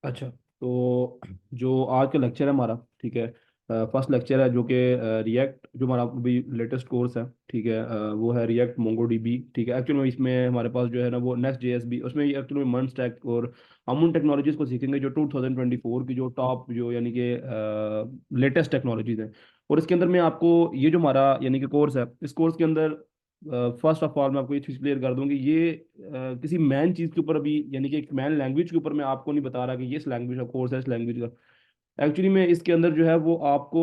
अच्छा, तो जो आज का लेक्चर है हमारा, ठीक है, फर्स्ट लेक्चर है जो कि रिएक्ट, जो हमारा अभी लेटेस्ट कोर्स है, ठीक है, वो है रिएक्ट मोंगो डीबी। ठीक है, एक्चुअल में इसमें हमारे पास जो है ना वो नेक्स्ट जेएस भी, उसमें एक्चुअल में मर्न स्टैक और हम उन टेक्नोलॉजीज को सीखेंगे जो 2024 की जो टॉप, जो यानी कि लेटेस्ट टेक्नोलॉजीज हैं। और इसके अंदर मैं आपको ये जो हमारा यानी कि कोर्स है, इस कोर्स के अंदर फर्स्ट ऑफ ऑल मैं आपको ये चीज़ क्लियर कर दूं कि ये किसी मैन चीज़ के ऊपर अभी, यानी कि एक मैन लैंग्वेज के ऊपर मैं आपको नहीं बता रहा कि ये इस लैंग्वेज का कोर्स है, इस लैंग्वेज का। एक्चुअली में इसके अंदर जो है वो आपको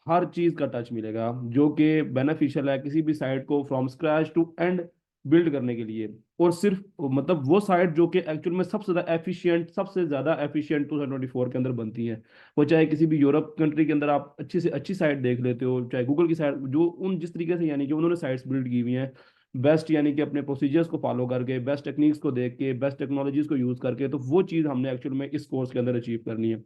हर चीज़ का टच मिलेगा जो कि बेनिफिशियल है किसी भी साइट को from scratch to end build करने के लिए। और सिर्फ मतलब वो साइट जो कि एक्चुअल में सबसे ज़्यादा एफिशिएंट 2024 के अंदर बनती है। वो चाहे किसी भी यूरोप कंट्री के अंदर आप अच्छी से अच्छी साइट देख लेते हो, चाहे गूगल की साइट, जो उन जिस तरीके से यानी कि उन्होंने साइट्स बिल्ड की हुई हैं बेस्ट, यानी कि अपने प्रोसीजर्स को फॉलो करके, बेस्ट टेक्निक्स को देख के, बेस्ट टेक्नोलॉजीज को यूज़ करके, तो वो चीज़ हमने एक्चुअल में इस कोर्स के अंदर अचीव करनी है।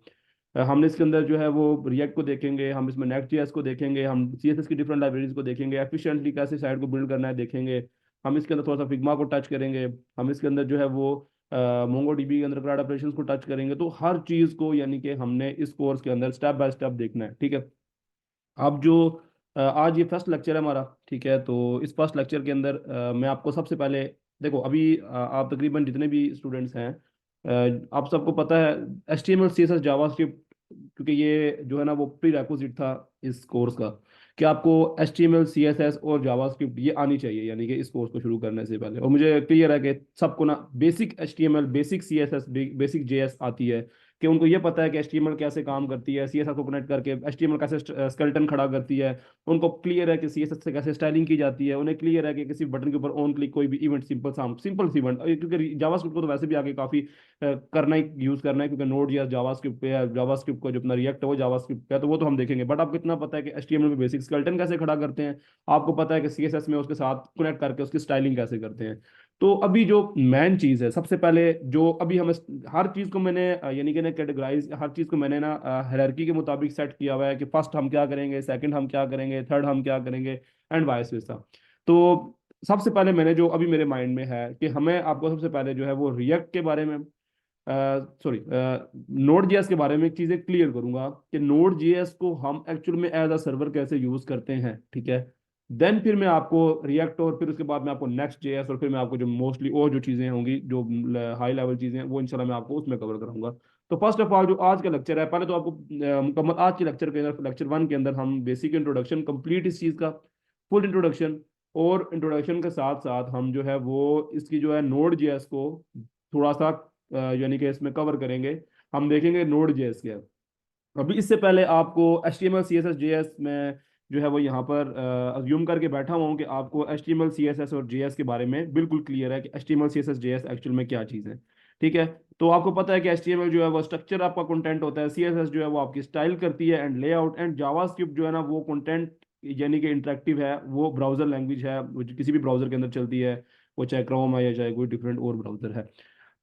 हमने इसके अंदर जो है वो रिएक्ट को देखेंगे, हम इसमें नेक्स्ट जेएस को देखेंगे, हम सीएसएस की डिफरेंट लाइब्रेरीज को देखेंगे, एफिशिएंटली कैसे साइट को बिल्ड करना है देखेंगे। हम इसके अंदर थोड़ा सा फिग्मा को टच करेंगे, हम इसके अंदर जो है वो मोंगो डीबी के अंदर क्लाउड ऑपरेशंस को टच करेंगे। तो हर चीज़ को यानी कि हमने इस कोर्स के अंदर स्टेप बाय स्टेप देखना है, ठीक है। अब जो आज ये फर्स्ट लेक्चर है हमारा, ठीक है, तो इस फर्स्ट लेक्चर के अंदर मैं आपको सबसे पहले, देखो अभी आप तकरीबन जितने भी स्टूडेंट्स हैं, आप सबको पता है H T M L C S S JavaScript, क्योंकि ये जो है ना वो प्री रिक्विजिट था इस कोर्स का, कि आपको H T M L C S S और जावास्क्रिप्ट ये आनी चाहिए, यानी कि इस कोर्स को शुरू करने से पहले। और मुझे क्लियर है कि सबको ना basic H T M L, basic C S S, basic J S आती है, कि उनको ये पता है कि HTML कैसे काम करती है, CSS को कनेक्ट करके HTML कैसे स्केलेटन खड़ा करती है। उनको क्लियर है कि CSS से कैसे स्टाइलिंग की जाती है, उन्हें क्लियर है कि किसी बटन के ऊपर ऑन क्लिक कोई भी इवेंट, सिंपल सी इवेंट, क्योंकि जावास्क्रिप्ट को तो वैसे भी आगे काफी करना ही, यूज करना है, क्योंकि नोड या जावास्क्रिप्ट पे है, जावास्क्रिप्ट का जो अपना रिएक्ट है वो जावास्क्रिप्ट पे है, तो वो तो हम देखेंगे। बट आपको इतना पता है कि HTML में बेसिक स्केलेटन कैसे खड़ा करते हैं, आपको पता है कि CSS में उसके साथ कनेक्ट करके उसकी स्टाइलिंग कैसे करते हैं। तो अभी जो मेन चीज है, सबसे पहले जो अभी हमें हर चीज को मैंने यानी कि ना कैटेगराइज, हर चीज को मैंने ना हायरार्की के मुताबिक सेट किया हुआ है कि फर्स्ट हम क्या करेंगे, सेकंड हम क्या करेंगे, थर्ड हम क्या करेंगे, एंड वाइस वर्सा। तो सबसे पहले मैंने जो अभी मेरे माइंड में है कि हमें आपको सबसे पहले जो है वो रिएक्ट के बारे में, सॉरी, नोड जेएस के बारे में एक चीजें क्लियर करूंगा कि नोड जेएस को हम एक्चुअल में एज अ सर्वर कैसे यूज करते हैं, ठीक है। देन फिर मैं आपको रिएक्ट, और फिर उसके बाद मैं आपको नेक्स्ट जेएस, और फिर मैं आपको जो मोस्टली और जो चीजें होंगी जो हाई लेवल चीजें हैं वो इंशाल्लाह मैं आपको उसमें कवर करूंगा। तो फर्स्ट ऑफ ऑल जो आज का लेक्चर है, पहले तो आपको मुकम्मल आज के लेक्चर के अंदर, लेक्चर 1 के अंदर हम बेसिक इंट्रोडक्शन कंप्लीट इस चीज का, फुल इंट्रोडक्शन, और इंट्रोडक्शन के साथ साथ हम जो है वो इसकी जो है नोड जेएस को थोड़ा सा यानी कि इसमें कवर करेंगे। हम देखेंगे नोड जेएस क्या है। अभी इससे पहले आपको H T M L C S S J S में जो है वो यहाँ पर अज्यूम करके बैठा हुआ हूँ कि आपको H T M L C S S और जे एस के बारे में बिल्कुल क्लियर है कि H T M L C S S J S actual में क्या चीज़ है, ठीक है। तो आपको पता है कि एच टी एम एल जो है वो स्ट्रक्चर आपका कंटेंट होता है, सी एस एस जो है वो आपकी स्टाइल करती है एंड लेआउट, एंड जावास्क्रिप्ट जो है ना वो कंटेंट यानी कि इंटरेक्टिव है, वो ब्राउजर लैंग्वेज है, वो जो किसी भी ब्राउजर के अंदर चलती है, वो चाहे क्रोम है या चाहे कोई डिफरेंट और ब्राउजर है।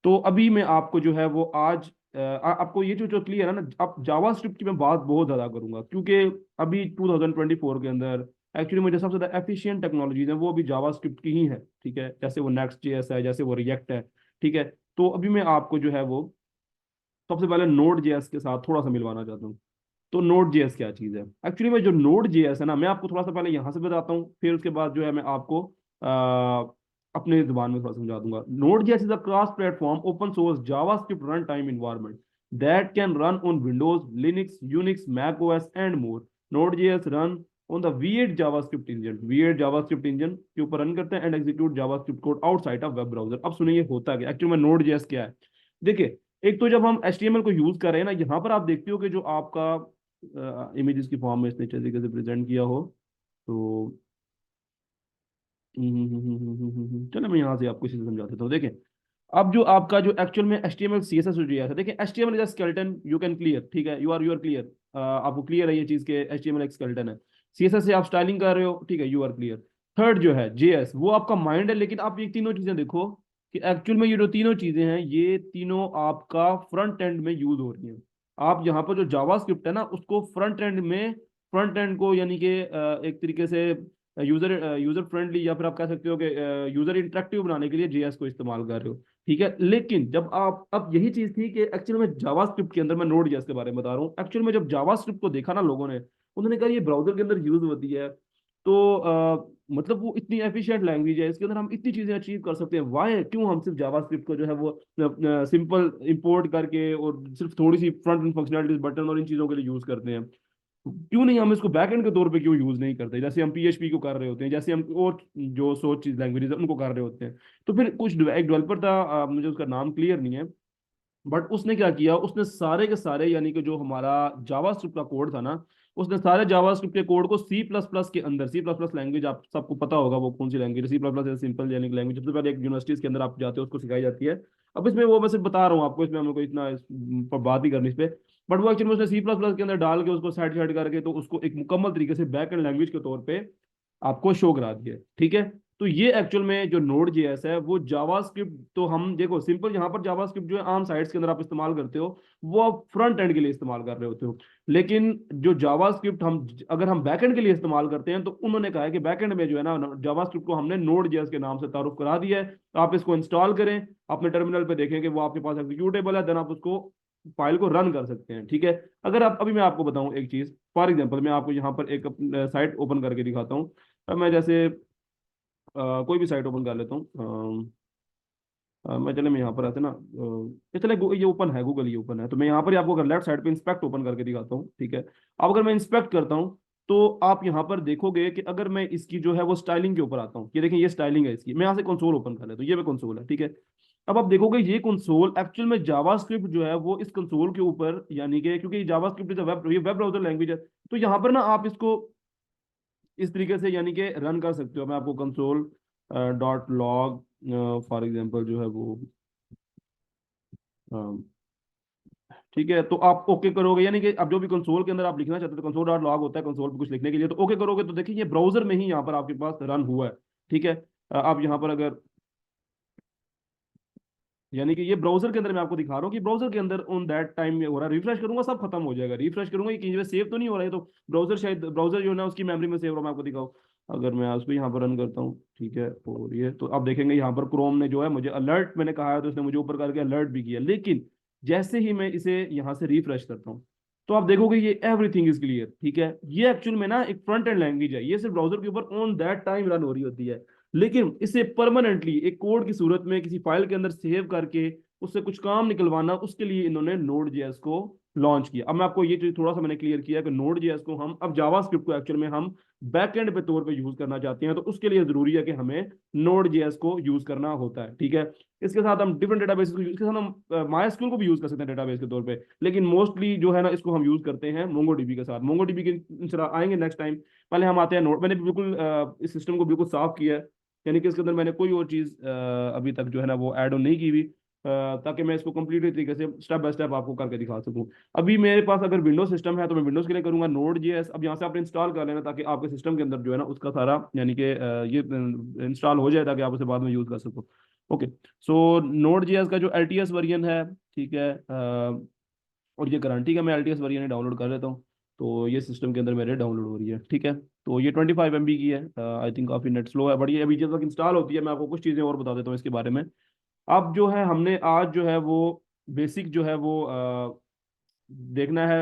तो अभी मैं आपको जो है वो आज आपको ये जो क्लियर है ना, अब जावास्क्रिप्ट की मैं बात बहुत ज़्यादा करूंगा, क्योंकि अभी 2024 के अंदर एक्चुअली मुझे सबसे ज़्यादा एफिशिएंट टेक्नोलॉजीज है वो अभी जावास्क्रिप्ट की ही है, ठीक है। जैसे वो नेक्स्ट जेएस है, जैसे वो रिएक्ट है, ठीक है। तो अभी मैं आपको जो है वो सबसे पहले नोड जेएस के साथ थोड़ा सा मिलवाना चाहता हूँ। तो नोड जेएस क्या चीज़ है, एक्चुअली में जो नोड जेएस है ना, मैं आपको थोड़ा सा पहले यहाँ से बताता हूँ, फिर उसके बाद जो है मैं आपको अपने जुबान में थोड़ा समझा दूंगा। Node JS is a cross platform open source JavaScript run time environment that can run on Windows, Linux, Unix, Mac OS and more. Node JS run on the V8 JavaScript engine, V8 JavaScript engine के ऊपर run करते हैं and execute JavaScript code outside of web browser. अब सुनिए होता क्या actually में node JS क्या है। देखिए, एक तो जब हम HTML को यूज कर रहे हैं ना, यहाँ पर आप देखते हो कि जो आपका इमेजेस की फॉर्म में इसने अच्छे तरीके से प्रेजेंट किया हो, तो चलो मैं यहाँ से आपको इसी से समझा देता हूँ। देखें, अब जो आपका जो एक्चुअल में HTML CSS जो दिया था, देखिए HTML is a skeleton, you can clear, ठीक है, यू आर क्लियर, आपको क्लियर है ये चीज के HTML एक स्केलेटन है। CSS से आप स्टाइलिंग कर रहे हो, ठीक है, यू आर क्लियर। थर्ड जो है JS, वो आपका माइंड है, लेकिन आप ये तीनों चीजें देखो कि एक्चुअल में ये जो तीनों चीजें हैं, ये तीनों आपका फ्रंट एंड में यूज हो रही हैं। आप यहाँ पर जो जावास्क्रिप्ट है ना, उसको फ्रंट एंड में, फ्रंट एंड को यानी कि एक तरीके से यूजर यूजर फ्रेंडली या फिर आप कह सकते हो कि यूजर इंटरेक्टिव बनाने के लिए जेएस को इस्तेमाल कर रहे हो, ठीक है। लेकिन जब आप, अब यही चीज थी कि एक्चुअल में जावास्क्रिप्ट के अंदर, मैं नोड जेएस के बारे में बता रहा हूँ, एक्चुअल में जब जावास्क्रिप्ट को देखा ना लोगों ने, उन्होंने कहा ये ब्राउजर के अंदर यूज होती है, तो मतलब वो इतनी एफिशिएंट लैंग्वेज है, इसके अंदर हम इतनी चीजें अचीव कर सकते हैं, वाई क्यों हम सिर्फ जावास्क्रिप्ट को जो है वो सिंपल इंपोर्ट करके और सिर्फ थोड़ी सी फ्रंट एंड फंक्शनलिटीज, बटन और इन चीजों के लिए यूज करते हैं, क्यों नहीं हम इसको बैकएंड के तौर पे क्यों यूज नहीं करते, जैसे हम पीएचपी को कर रहे होते हैं, जैसे हम और जो सोच चीज लैंग्वेजेस है उनको कर रहे होते हैं। तो फिर कुछ एक डेवलपर था, मुझे उसका नाम क्लियर नहीं है, बट उसने क्या किया, उसने सारे के सारे यानी कि जो हमारा जावास्क्रिप्ट का कोड था ना, उसने सारे जावास्क्रिप्ट के कोड को सी प्लस प्लस के अंदर, सी प्लस प्लस लैंग्वेज आप सबको पता होगा वो कौन सी लैंग्वेज है, सी प्लस प्लस सिंपल यानी लैंग्वेज सबसे पहले एक यूनिवर्सिटीज के अंदर आप जाते हो उसको सिखाई जाती है। अब इसमें वो मैं सिर्फ बता रहा हूँ आपको, इसमें हम लोग को इतना पर बात ही करनी इस पे, बट वो एक्चुअली उसने सी प्लस प्लस के अंदर डाल के उसको साइड साइड करके तो उसको एक मुकम्मल तरीके से बैक एंड लैंग्वेज के तौर पे आपको शो करा दिया, ठीक है। तो ये एक्चुअल में जो नोड जेएस है वो जावास्क्रिप्ट, तो हम देखो सिंपल यहाँ पर जावास्क्रिप्ट जो है आम साइट्स के अंदर आप इस्तेमाल करते हो, वो आप फ्रंट एंड के लिए इस्तेमाल कर रहे होते हो। लेकिन जो जावास्क्रिप्ट हम अगर हम बैक एंड के लिए इस्तेमाल करते हैं, तो उन्होंने कहा है कि बैक एंड में जो है ना जावास्क्रिप्ट को हमने नोड जेएस के नाम से तारुफ करा दिया है। आप इसको इंस्टॉल करें, अपने टर्मिनल पे देखें कि वो आपके पास एग्जीक्यूटेबल है, देन आप उसको फाइल को रन कर सकते हैं, ठीक है। अगर आप, अभी मैं आपको बताऊं एक चीज, फॉर एग्जांपल मैं आपको यहाँ पर एक साइट ओपन करके दिखाता हूँ। अब मैं जैसे कोई भी साइट ओपन कर लेता हूँ, मैं चले मैं यहाँ पर आते ना, ये चले ये ओपन है, गूगल ये ओपन है, तो मैं यहाँ पर ही आपको अगर लेफ्ट साइड पे इंस्पेक्ट ओपन करके दिखाता हूँ, ठीक है। अब अगर मैं इंस्पेक्ट करता हूँ, तो आप यहाँ पर देखोगे कि अगर मैं इसकी जो है वो स्टाइलिंग के ऊपर आता हूँ, ये देखें ये स्टाइलिंग है इसकी, मैं यहाँ से कंसोल ओपन कर लेता हूँ, ये भी कंसोल है, ठीक है। अब आप देखोगे ये कंसोल एक्चुअल में जावास्क्रिप्ट जो है वो इस कंसोल के ऊपर, यानी कि क्योंकि जावास्क्रिप्ट इज वेब, ये वेब ब्राउजर लैंग्वेज है, तो यहाँ पर ना आप इसको इस तरीके से यानी कि रन कर सकते हो। मैं आपको console dot log for example जो है वो, अम, ठीक है, तो आप ओके करोगे, यानी कि अब जो भी कंसोल के अंदर आप लिखना चाहते हो, कंसोल डॉट लॉग होता है कंसोल पे कुछ लिखने के लिए, तो ओके करोगे तो देखिए ये ब्राउजर में ही यहाँ पर आपके पास रन हुआ है, ठीक है। आप यहाँ पर अगर, यानी कि ये ब्राउजर के अंदर मैं आपको दिखा रहा हूँ कि ब्राउजर के अंदर ऑन दैट टाइम में हो रहा है, रिफ्रेश करूंगा सब खत्म हो जाएगा, रिफ्रेश करूंगा ये कहीं पे सेव तो नहीं हो रहा है, तो ब्राउजर शायद, ब्राउजर जो है ना उसकी मेमोरी में सेव हो रहा है, मैं आपको दिखाऊँ। अगर मैं उसको यहाँ पर रन करता हूँ, ठीक है, और ये तो आप देखेंगे यहाँ पर क्रोम ने जो है मुझे अलर्ट, मैंने कहा है तो उसने मुझे ऊपर करके अलर्ट भी किया, लेकिन जैसे ही मैं इसे यहाँ से रिफ्रेश करता हूँ, तो आप देखोगे ये एवरीथिंग इज क्लियर, ठीक है। ये एक्चुअल में ना एक फ्रंट एंड लैंग्वेज है, ये सिर्फ ब्राउजर के ऊपर ऑन दैट टाइम रन हो रही होती है, लेकिन इसे परमानेंटली एक कोड की सूरत में किसी फाइल के अंदर सेव करके उससे कुछ काम निकलवाना, उसके लिए इन्होंने नोड जेएस को लॉन्च किया। अब मैं आपको ये चीज थोड़ा सा मैंने क्लियर किया कि नोड जेएस को हम अब जावास्क्रिप्ट को एक्चुअल में हम बैकएंड पे तौर पे यूज करना चाहते हैं, तो उसके लिए जरूरी है कि हमें नोड जेएस को यूज करना होता है, ठीक है। इसके साथ हम डिफरेंट डेटाबेस को इसके साथ हम मायस्क्यूएल को भी यूज कर सकते हैं डेटाबेस के तौर पे, लेकिन मोस्टली जो है ना इसको हम यूज करते हैं मोंगोडीबी के साथ। मोंगोडीबी के इंशाल्लाह आएंगे नेक्स्ट टाइम, पहले हम आते हैं नोड। मैंने बिल्कुल इस सिस्टम को बिल्कुल साफ किया है, यानी कि इसके अंदर मैंने कोई और चीज अभी तक जो है ना वो ऐड ऑन नहीं की हुई, ताकि मैं इसको कंप्लीट तरीके से स्टेप बाय स्टेप आपको करके दिखा सकूं। अभी मेरे पास अगर विंडोज सिस्टम है तो मैं विंडोज के लिए करूंगा नोड जेएस। अब यहाँ से आपने इंस्टॉल कर लेना ताकि आपके सिस्टम के अंदर जो है ना उसका सारा यानी कि ये इंस्टॉल हो जाए ताकि आप उसे बाद में यूज कर सको। ओके, सो नोड जेएस का जो एलटीएस वर्जन है, ठीक है, और ये करंट, ठीक है, मैं एलटीएस वर्जन डाउनलोड कर लेता हूँ, तो ये सिस्टम के अंदर मेरे डाउनलोड हो रही है, ठीक है। तो ये 25 MB की है, आई थिंक काफी नेट स्लो है, बट ये अभी जब तक इंस्टॉल होती है मैं आपको कुछ चीज़ें और बता देता हूँ इसके बारे में। अब जो है हमने आज जो है वो बेसिक जो है वो देखना है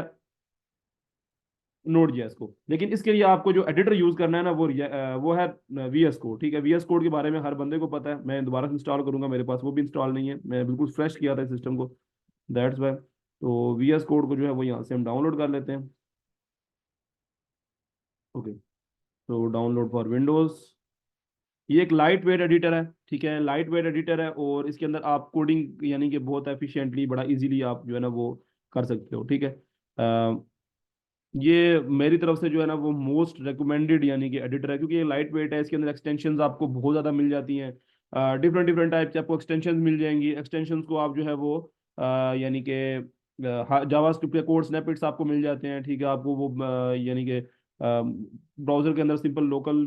नोड जेएस को, लेकिन इसके लिए आपको जो एडिटर यूज करना है ना वो है वीएस कोड, ठीक है। वीएस कोड के बारे में हर बंदे को पता है, मैं दोबारा से इंस्टॉल करूंगा, मेरे पास वो भी इंस्टॉल नहीं है, मैं बिल्कुल फ्रेश किया था सिस्टम को, दैट्स वाई। तो वीएस कोड को जो है वो यहाँ से हम डाउनलोड कर लेते हैं। ओके, तो डाउनलोड फॉर विंडोज, ये एक लाइट वेट एडिटर है, ठीक है, लाइट वेट एडिटर है, और इसके अंदर आप कोडिंग यानी कि बहुत एफिशिएंटली बड़ा इजीली आप जो है ना वो कर सकते हो, ठीक है। ये मेरी तरफ से जो है ना वो मोस्ट रिकमेंडेड यानी कि एडिटर है, क्योंकि ये लाइट वेट है, इसके अंदर एक्सटेंशंस आपको बहुत ज़्यादा मिल जाती हैं, डिफरेंट डिफरेंट टाइप के आपको एक्सटेंशंस मिल जाएंगी। एक्सटेंशंस को आप जो है वो यानी कि जावास्क्रिप्ट के कोड स्नैपेट्स आपको मिल जाते हैं, ठीक है। आपको वो यानी कि ब्राउजर के अंदर सिंपल लोकल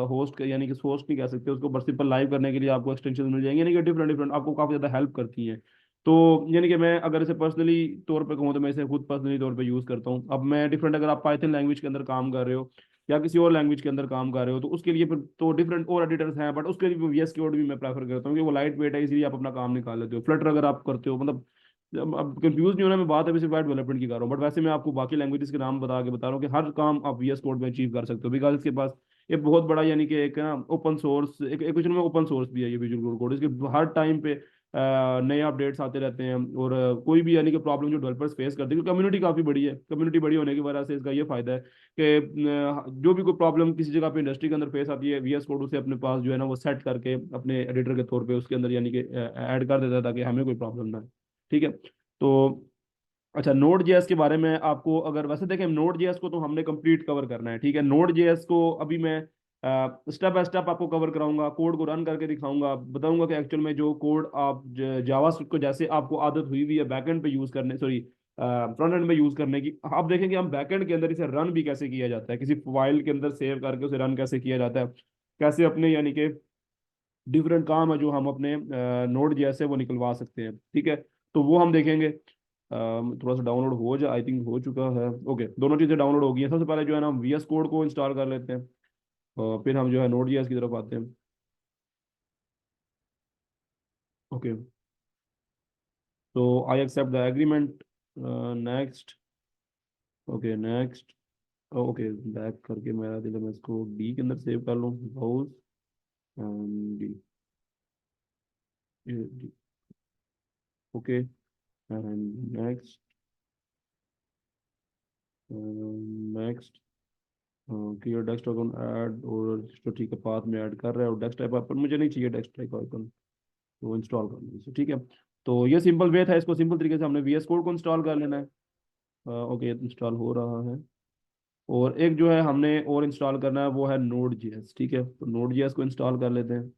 होस्ट यानी कि होस्ट नहीं कह सकते उसको, बस सिंपल लाइव करने के लिए आपको एक्सटेंशन मिल जाएंगे, यानी कि डिफरेंट डिफरेंट आपको काफ़ी ज़्यादा हेल्प करती हैं। तो यानी कि मैं अगर इसे पर्सनली तौर पे कहूँ तो मैं इसे खुद पर्सनली तौर पे यूज़ करता हूँ। अब मैं डिफरेंट, अगर आप पाइथन लैंग्वेज के अंदर काम कर रहे हो या किसी और लैंग्वेज के अंदर काम कर रहे हो, तो उसके लिए फिर तो डिफरेंट और एडिटर्स हैं, बट उसके लिए वीएस कोड भी मैं प्रेफर करता हूँ कि वो लाइट वेट है, इसलिए आप अपना काम निकाल लेते हो। फ्लटर अगर आप करते हो, मतलब अब कंफ्यूज नहीं होना, मैं बात अभी सिर्फ वेब डेवलपमेंट की कर रहा हूँ, बट वैसे मैं आपको बाकी लैंग्वेजेस के नाम बता के बता रहा हूँ कि हर काम आप वीएस कोड में अचीव कर सकते हो, बिकॉज इसके पास ये बहुत बड़ा यानी कि एक ना ओपन सोर्स, एक क्वेश्चन में ओपन सोर्स भी है ये विजुअल कोड। इसके हर टाइम पे नए अपडेट्स आते रहते हैं, और कोई भी यानी कि प्रॉब्लम जो डेवलपर्स फेस करते हैं, क्योंकि कम्युनिटी काफ़ी बड़ी है, कम्युनिटी बड़ी होने की वजह से इसका ये फायदा है कि जो भी कोई प्रॉब्लम किसी जगह पे इंडस्ट्री के अंदर फेस आती है, वीएस कोड उसे अपने पास जो है ना वो सेट करके अपने एडिटर के तौर पे उसके अंदर यानी कि ऐड कर देता है, ताकि हमें कोई प्रॉब्लम ना है। ठीक है। तो अच्छा, नोड जेएस के बारे में आपको अगर वैसे देखें, नोड जेएस को तो हमने कंप्लीट कवर करना है। ठीक है, नोड जेएस को अभी मैं स्टेप बाय स्टेप आपको कवर कराऊंगा, कोड को रन करके दिखाऊंगा, बताऊंगा कि एक्चुअल में जो कोड आप जावा स्क्रिप्ट को जैसे आपको आदत हुई हुई है बैकएंड पे यूज करने, सॉरी फ्रंट एंड में यूज करने की, आप देखेंगे हम बैकएंड के अंदर इसे रन भी कैसे किया जाता है, किसी फाइल के अंदर सेव करके उसे रन कैसे किया जाता है, कैसे अपने यानी कि डिफरेंट काम है जो हम अपने नोड जैसे वो निकलवा सकते हैं। ठीक है, तो वो हम देखेंगे। थोड़ा सा डाउनलोड हो जाए, आई थिंक हो चुका है। ओके, दोनों चीज़ें डाउनलोड हो गई हैं। सबसे पहले जो है ना हम वीएस कोड को इंस्टॉल कर लेते हैं, और फिर हम जो है नोड जेएस की तरफ आते हैं। ओके, तो I accept the agreement, next. Okay next. Okay, back करके मेरा दिल है, मैं इसको डी के अंदर सेव कर लूँ, house D. Okay, and next, next. Clear desktop icon add, और तो ठीक है, पाथ में ऐड कर रहा है, और डेस्कटॉप पर मुझे नहीं चाहिए डेस्कटॉप आइकन, तो इंस्टॉल कर लीजिए। ठीक है, तो ये सिंपल वे था, इसको सिंपल तरीके से हमने वीएस कोड को इंस्टॉल कर लेना है। ओके, इंस्टॉल हो रहा है। और एक जो है हमने और इंस्टॉल करना है, वो है नोड जेएस। ठीक है, तो नोड जेएस को इंस्टॉल कर लेते हैं।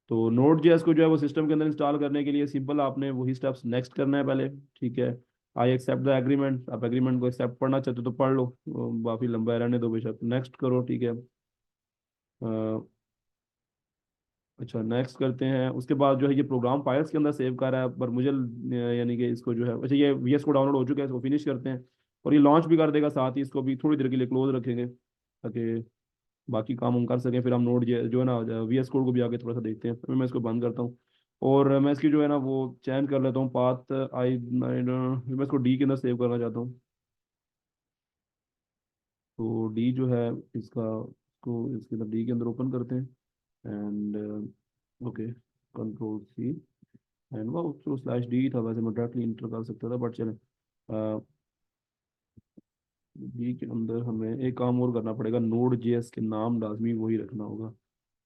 तो नोड जेएस को जो है वो सिस्टम के अंदर इंस्टॉल करने के लिए सिंपल आपने वही स्टेप्स नेक्स्ट करना है पहले। ठीक है, आई एक्सेप्ट द एग्रीमेंट, आप एग्रीमेंट को एक्सेप्ट पढ़ना चाहते हो तो पढ़ लो, काफी लंबा है, रहने दो बेशक, नेक्स्ट करो। ठीक है, अच्छा नेक्स्ट करते हैं। उसके बाद जो है ये प्रोग्राम फाइल्स के अंदर सेव कर रहा है, पर मुझे यानी कि इसको जो है, अच्छा ये वीएस को डाउनलोड हो चुका है, इसको फिनिश करते हैं, और ये लॉन्च भी कर देगा साथ ही, इसको भी थोड़ी देर के लिए क्लोज रखेंगे ताकि बाकी काम हम कर सकें। फिर हम नोड जो है ना वीएस कोड को भी आगे थोड़ा सा देखते हैं। अभी मैं इसको बंद करता हूँ, और मैं इसकी जो है ना वो चेंज कर लेता हूँ पाथ, आई मैं इसको डी के अंदर सेव करना चाहता हूँ। तो डी जो है इसका, को इसके अंदर डी के अंदर ओपन करते हैं, and okay, control C, and वो तो स्लैश डी था, वैसे मैं डायरेक्टली इंटर कर सकता था, बट चले डी के अंदर हमें एक काम और करना पड़ेगा, नोड जेएस के नाम लाजमी वही रखना होगा,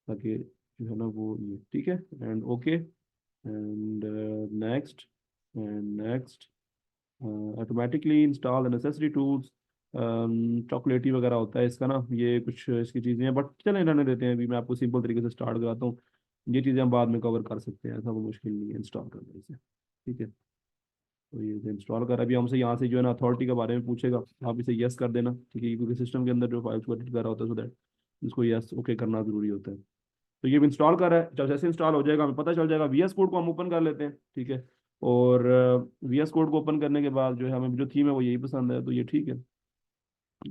ताकि जो है ना वो ये ठीक है, and okay, and next, and next. Automatically install necessary tools, चॉकलेटी वगैरह होता है इसका ना, ये कुछ इसकी चीज़ें हैं, बट चलें रहने देते हैं, अभी मैं आपको सिंपल तरीके से स्टार्ट कराता हूँ। ये चीज़ें हम बाद में कवर कर सकते हैं, ऐसा कोई मुश्किल नहीं है इंस्टॉल करने से। ठीक है, तो ये इंस्टॉल कर, अभी हमसे यहाँ से जो है ना अथॉरिटी के बारे में पूछेगा, आप इसे यस कर देना। ठीक है, क्योंकि सिस्टम के अंदर जो फाइल्स को एडिट कर रहा होता है, सो दैट इसको यस ओके करना जरूरी होता है। तो ये भी इंस्टॉल कर रहा है, जब जैसे इंस्टॉल हो जाएगा हमें पता चल जाएगा। वीएस कोड को हम ओपन कर लेते हैं। ठीक है, और वीएस कोड को ओपन करने के बाद जो है हमें जो थीम है वो यही पसंद है, तो ये ठीक है।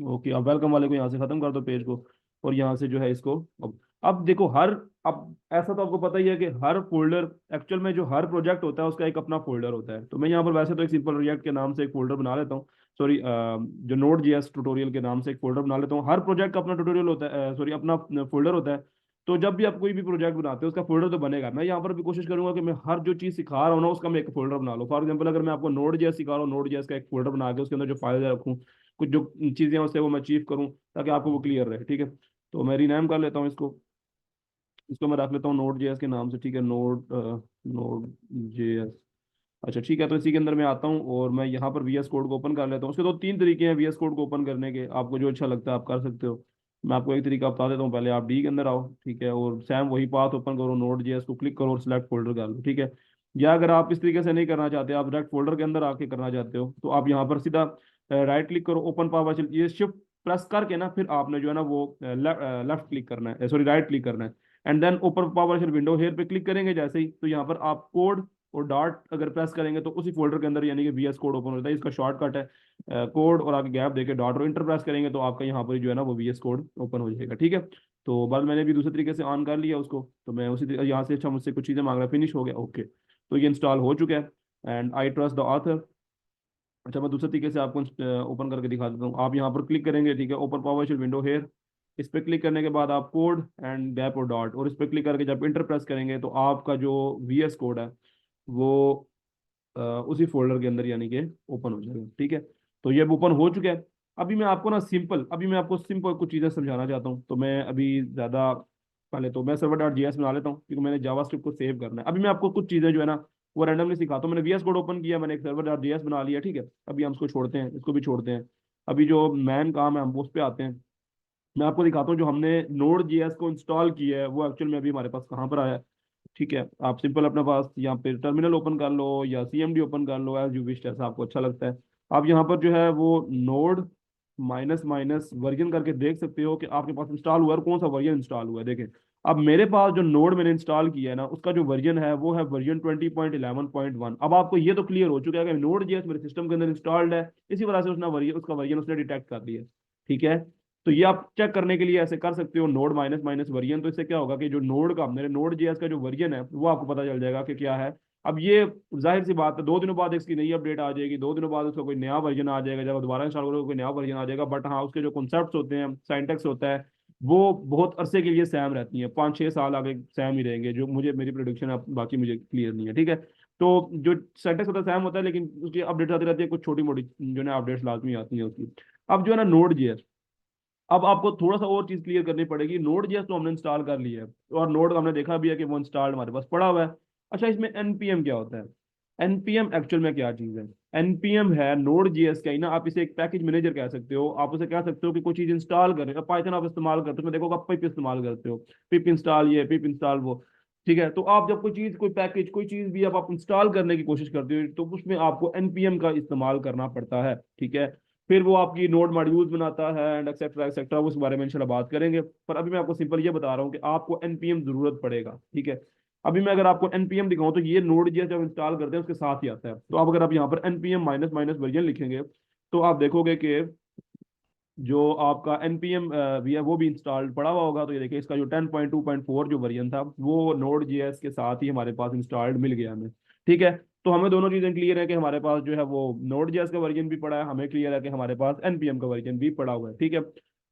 ओके, अब वेलकम वाले को यहाँ से खत्म कर दो पेज को, और यहाँ से जो है इसको, अब देखो हर, अब ऐसा तो आपको पता ही है कि हर फोल्डर, एक्चुअल में जो हर प्रोजेक्ट होता है उसका एक अपना फोल्डर होता है। तो मैं यहाँ पर वैसे तो एक सिंपल रिएक्ट के नाम से एक फोल्डर बना लेता हूँ, सॉरी जो नोड जेएस ट्यूटोरियल के नाम से एक फोल्डर बना लेता हूँ। हर प्रोजेक्ट का अपना ट्यूटोरियल होता है, सॉरी अपना फोल्डर होता है। तो जब भी आप कोई भी प्रोजेक्ट बनाते हो उसका फोल्डर तो बनेगा। मैं यहाँ पर भी कोशिश करूंगा कि मैं हर जो चीज़ सिखा रहा हूँ ना उसका मैं एक फोल्डर बना लूँ। फॉर एग्जाम्पल, अगर मैं आपको नोड जेएस सिखा रहा हूँ, नोड जेएस का एक फोल्डर बना के उसके अंदर जो फाइल रखूँ, कुछ जो चीज़ें हैं उससे वो मैं अचीव करूँ, ताकि आपको वो क्लियर रहे। ठीक है, तो मैं रीनेम कर लेता हूँ इसको, इसको मैं रख लेता हूँ नोड जेएस के नाम से। ठीक है, नोड जेएस। अच्छा ठीक है, तो इसी के अंदर मैं आता हूँ, और मैं यहाँ पर वीएस कोड को ओपन कर लेता हूँ। उसके तो तीन तरीके हैं वीएस कोड को ओपन करने के, आपको जो अच्छा लगता है आप कर सकते हो। मैं आपको एक तरीका बता देता हूँ, पहले आप डी के अंदर आओ। ठीक है, और सैम वही पाथ ओपन करो, नोड जेएस को क्लिक करो और सिलेक्ट फोल्डर कर लो। ठीक है, या अगर आप इस तरीके से नहीं करना चाहते, आप डायरेक्ट फोल्डर के अंदर आके करना चाहते हो, तो आप यहाँ पर सीधा राइट क्लिक करो, ओपन पावर, ये शिफ्ट प्रेस करके ना फिर आपने जो है ना वो लेफ्ट क्लिक करना है, सॉरी राइट क्लिक करना है, एंड देन ऊपर पावर विंडो हेयर पे क्लिक करेंगे जैसे ही, तो यहाँ पर आप कोड और डॉट अगर प्रेस करेंगे तो उसी फोल्डर के अंदर यानी कि VS कोड ओपन होता है। इसका शॉर्टकट है कोड और आगे गैप देके डॉट और इंटर प्रेस करेंगे तो आपका यहाँ पर जो है ना वो VS कोड ओपन हो जाएगा, ठीक है। तो बस मैंने भी दूसरे तरीके से ऑन कर लिया उसको, तो मैं उसी यहाँ से, अच्छा मुझसे कुछ चीज़ें मांग रहा है, फिनिश हो गया, ओके। तो ये इंस्टॉल हो चुका है and I trust the author. अच्छा मैं दूसरे तरीके से आपको ओपन करके दिखा देता हूँ। आप यहाँ पर क्लिक करेंगे, ठीक है, ओपन पावरशेल विंडो हेयर। इस पर क्लिक करने के बाद आप कोड एंड गैप और डॉट, और इस पर क्लिक करके जब इंटर प्रेस करेंगे तो आपका जो VS कोड है वो उसी फोल्डर के अंदर यानी कि ओपन हो जाएगा, ठीक है। तो ये अब ओपन हो चुका है। अभी मैं आपको सिंपल कुछ चीज़ें समझाना चाहता हूँ। तो मैं अभी ज़्यादा, पहले तो मैं server.js बना लेता हूँ क्योंकि मैंने जावास्क्रिप्ट को सेव करना है। अभी मैं आपको कुछ चीज़ें जो है ना वो रैंडमली सिखाता हूँ। मैंने VS कोड ओपन किया, मैंने एक server.js बना लिया, ठीक है। अभी हम इसको छोड़ते हैं, इसको भी छोड़ते हैं। अभी जो मैन काम है हम उस पर आते हैं। मैं आपको दिखाता हूँ जो हमने नोड जेएस को इंस्टॉल किया है वो एक्चुअल में अभी हमारे पास कहाँ पर आया है, ठीक है। आप सिंपल अपने पास यहाँ पे टर्मिनल ओपन कर लो या CMD ओपन कर लो, एज यू विश, जैसा आपको अच्छा लगता है। आप यहाँ पर जो है वो नोड माइनस माइनस वर्जन करके देख सकते हो कि आपके पास इंस्टॉल हुआ है और कौन सा वर्जन इंस्टॉल हुआ है। देखें, अब मेरे पास जो नोड मैंने इंस्टॉल किया है ना उसका जो वर्जन है वो है वर्जन 20.11.1। अब आपको ये तो क्लियर हो चुका है कि नोड जेएस मेरे सिस्टम के अंदर इंस्टॉल्ड है, इसी वजह से उसने वर्जन, उसका वर्जन उसने डिटेक्ट कर लिया, ठीक है। तो ये आप चेक करने के लिए ऐसे कर सकते हो नोड माइनस माइनस वर्जन। तो इससे क्या होगा कि जो नोड का, मेरे नोड जेएस का जो वर्जन है वो आपको पता चल जाएगा कि क्या है। अब ये जाहिर सी बात है 2 दिनों बाद इसकी नई अपडेट आ जाएगी, 2 दिनों बाद उसका कोई नया वर्जन आ जाएगा, जब आप दोबारा इंस्टॉल करोगे कोई नया वर्जन आ जाएगा। बट हाँ, उसके जो कॉन्सेप्ट्स होते हैं, साइंटेक्स होता है, वो बहुत अरसे के लिए सेम रहती है, 5-6 साल आगे सेम ही रहेंगे, जो मुझे, मेरी प्रोडिक्शन है, बाकी मुझे क्लियर नहीं है, ठीक है। तो जो साइंटेक्स होता है सेम होता है, लेकिन उसकी अपडेट आती रहती है, कुछ छोटी मोटी जो है अपडेट्स लाजमी आती हैं उसकी। अब जो है ना नोड जेएस, अब आपको थोड़ा सा और चीज क्लियर करनी पड़ेगी। नोड जेएस तो हमने इंस्टॉल कर लिया है और नोड हमने देखा भी है कि वो इंस्टॉल्ड हमारे पास पड़ा हुआ है। अच्छा, इसमें एनपीएम क्या होता है? एनपीएम एक्चुअल में क्या चीज है? एनपीएम है नोड जेएस का ही ना, आप इसे एक पैकेज मैनेजर कह सकते हो। आप उसे कह सकते हो कि कोई चीज इंस्टॉल कर रहे हो, पाइथन आप इस्तेमाल करते हो, उसमें देखो आप पिप इस्तेमाल करते हो, पिप इंस्टॉल ये, पिप इंस्टॉल वो, ठीक है। तो आप जब कोई चीज, कोई पैकेज, कोई चीज भी आप इंस्टॉल करने की कोशिश करते हो तो उसमें आपको एनपीएम का इस्तेमाल करना पड़ता है, ठीक है। फिर वो आपकी नोड मॉड्यूल्स बनाता है एंड एक्सेट्रा एक्सेट्रा, उस बारे में इंशाल्लाह बात करेंगे। पर अभी मैं आपको सिंपल ये बता रहा हूँ कि आपको एनपीएम जरूरत पड़ेगा, ठीक है। अभी मैं अगर आपको एनपीएम दिखाऊं तो ये नोड जेएस जब इंस्टॉल करते हैं उसके साथ ही आता है। तो आप अगर आप यहाँ पर एनपीएम माइनस माइनस वर्जन लिखेंगे तो आप देखोगे कि जो आपका एनपीएम भी है वो भी इंस्टॉल्ड पड़ा हुआ होगा। तो ये देखिए, इसका जो 10.2.4 जो वर्जन था वो नोड जेएस के साथ ही हमारे पास इंस्टॉल्ड मिल गया हमें, ठीक है। तो हमें दोनों चीजें क्लियर है कि हमारे पास जो है वो नोड जेएस का वर्जन भी पड़ा है, हमें क्लियर है कि हमारे पास एनपीएम का वर्जन भी पड़ा हुआ है, ठीक है।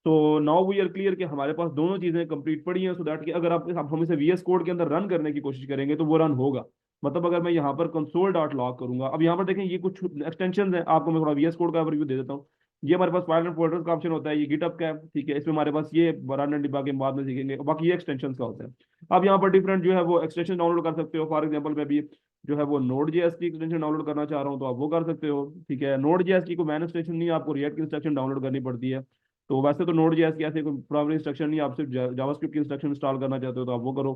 तो नाउ वी आर क्लियर कि हमारे पास दोनों चीजें कंप्लीट पड़ी हैं, सो दैट कि अगर आप हम इसे VS कोड के अंदर रन करने की कोशिश करेंगे तो वो रन होगा। मतलब अगर मैं यहाँ पर कंसोल डॉट लॉग करूंगा, अब यहाँ पर देखें ये कुछ एक्सटेंशन है, आपको मैं थोड़ा VS कोड का रिव्यू दे देता हूँ। ये हमारे पास फाइल एंड फोल्डर्स का ऑप्शन होता है, ये गिटअप का है, ठीक है। इसमें हमारे पास ये बरान डिब्बा के बाद में सीखेंगे, बाकी ये एक्सटेंशन का होता है। आप यहाँ पर डिफरेंट जो है वो एक्सटेंशन डाउनलोड कर सकते हो। फॉर एग्जांपल मैं भी जो है वो नोड जेएस की एक्सटेंशन डाउनलोड करना चाह रहा हूँ तो आप वो कर सकते हो, ठीक है। नोड जेएस की कोई मैन एक्सटेंशन नहीं, आपको रिएक्ट की इंस्ट्रक्शन डाउनलोड करनी पड़ती है। तो वैसे तो नोड जेएस की ऐसे कोई प्रॉब्लम इंस्ट्रक्शन नहीं, आप सिर्फ जावास्क्रिप्ट की इंस्ट्रक्शन इंस्टॉल करना चाहते हो तो आप वो करो,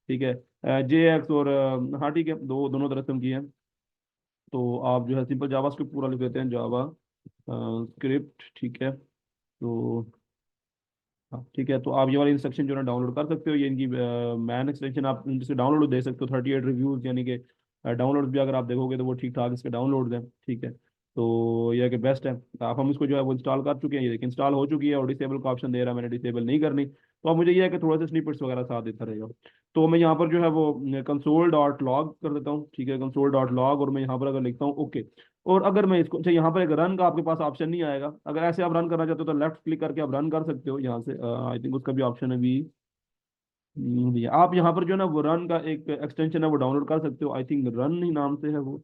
ठीक है। JX और हाँ ठीक है, दोनों तरह से हम किए हैं। तो आप जो है सिंपल जावास्क्रिप्ट पूरा लिख देते हैं, जावा स्क्रिप्ट, ठीक है। तो हाँ ठीक है, तो आप ये वाली इंस्ट्रक्शन जो है डाउनलोड कर सकते हो। ये इनकी मैन एक्सटेंशन आप इनसे डाउनलोड दे सकते हो, 38 रिव्यूज यानी कि डाउनलोड भी अगर आप देखोगे तो वो ठीक ठाक इसके डाउनलोड हैं, ठीक है। तो यह कि बेस्ट है। तो आप, हम इसको जो है वो इंस्टॉल कर चुके हैं, ये देखिए इंस्टॉल हो चुकी है और डिसेबल का ऑप्शन दे रहा है, मैंने डिसेबल नहीं करनी। तो अब मुझे ये है कि थोड़ा सा स्निपेट्स वगैरह साथ देता रहेगा। तो मैं यहाँ पर जो है वो कंसोल डॉट लॉग कर देता हूँ, ठीक है, कंसोल डॉट लॉग, और मैं यहाँ पर अगर लिखता हूँ ओके। और अगर मैं इसको, अच्छा यहाँ पर एक रन का आपके पास ऑप्शन नहीं आएगा, अगर ऐसे आप रन करना चाहते हो तो लेफ्ट क्लिक करके आप रन कर सकते हो यहाँ से, आई थिंक उसका भी ऑप्शन है भी दिया। आप यहाँ पर जो है ना वो रन का एक एक्सटेंशन है वो डाउनलोड कर सकते हो, आई थिंक रन ही नाम से है वो,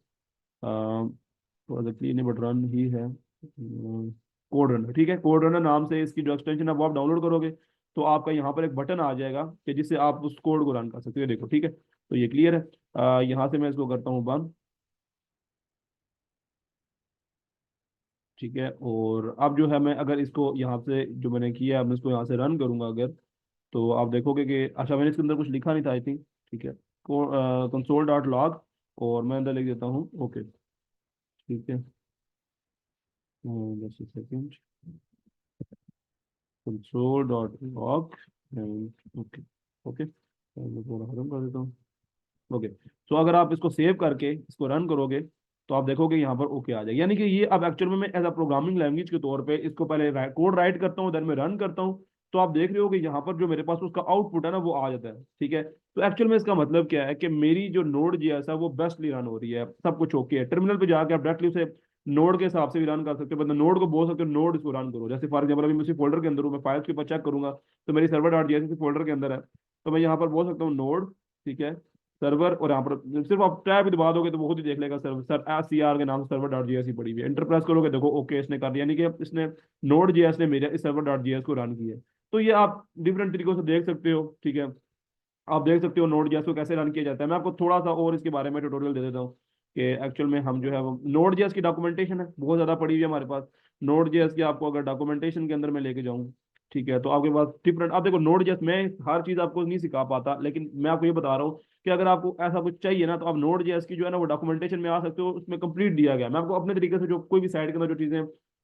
थोड़ा सा क्लियर नहीं बट रन ही है, कोड रनर, ठीक है। कोड रनर नाम से इसकी जो एक्सटेंशन है वो आप डाउनलोड करोगे तो आपका यहाँ पर एक बटन आ जाएगा कि जिससे आप उस कोड को रन कर सकते हो, ये देखो, ठीक है। तो ये क्लियर है। यहाँ से मैं इसको करता हूँ बंद, ठीक है। और अब जो है मैं अगर इसको यहाँ से जो मैंने किया है, मैं इसको यहाँ से रन करूंगा अगर, तो आप देखोगे कि, अच्छा मैंने इसके अंदर कुछ लिखा नहीं था आई थिंक, ठीक है। कंसोल डॉट लॉग, और मैं अंदर लिख देता हूँ ओके, ठीक है। Just second, console dot log and okay, okay. मैं थोड़ा खत्म कर देता हूँ। ओके, तो अगर आप इसको सेव करके इसको रन करोगे तो आप देखोगे यहाँ पर ओके आ जाएगा। यानी कि ये अब एक्चुअल में मैं एज अ प्रोग्रामिंग लैंग्वेज के तौर पे इसको पहले कोड राइट करता हूँ, देन मैं रन करता हूँ। तो आप देख रहे हो कि यहाँ पर जो मेरे पास उसका आउटपुट है ना वो आ जाता है। ठीक है, तो एक्चुअल में इसका मतलब क्या है कि मेरी जो नोड जीएस है वो बेस्टली रन हो रही है, सब कुछ ओके है। टर्मिनल पे जाके आप डायरेक्टली उसे नोड के हिसाब से भी रन कर सकते हो, मतलब नोड को बोल सकते हो नोड इसको रन करो। जैसे फॉर एग्जाम्पल अभी मैं उसी फोल्डर के अंदर हूँ, मैं फाइल्स के ऊपर चेक करूंगा तो मेरी सर्वर डॉट जेएस फोल्डर के अंदर है, तो मैं यहाँ पर बोल सकता हूँ नोड, ठीक है, सर्वर, और यहाँ पर सिर्फ आप टैब भी दबा दोगे तो वो खुद ही देख लेगा सर्वर सर SCR के नाम से सर्वर डॉट जेएस ही पड़ी हुई है। एंटर प्रेस करोगे, देखो ओके इसने कर दिया, यानी कि इसने नोड जेएस ने मेरे इस सर्वर डॉट जेएस को रन किया है। तो ये आप डिफरेंट तरीकों से देख सकते हो। ठीक है, आप देख सकते हो नोड जेएस को कैसे रन किया जाता है। मैं आपको थोड़ा सा और इसके बारे में ट्यूटोरियल दे देता हूँ कि एक्चुअल में हम जो है वो नोड जेएस की डॉक्यूमेंटेशन है बहुत ज्यादा पड़ी हुई है हमारे पास। नोड जेएस की आपको अगर डॉक्यूमेंटेशन के अंदर मैं लेके जाऊँ, ठीक है, तो आपके पास डिफरेंट, आप देखो नोड जेएस मैं हर चीज आपको नहीं सिखा पाता, लेकिन मैं आपको ये बता रहा हूँ कि अगर आपको ऐसा कुछ चाहिए ना तो आप नोड जेएस की जो है ना वो डॉक्यूमेंटेशन में आ सकते हो, उसमें कंप्लीट दिया गया है। मैं आपको अपने तरीके से जो कोई भी साइड के अंदर जो चीजें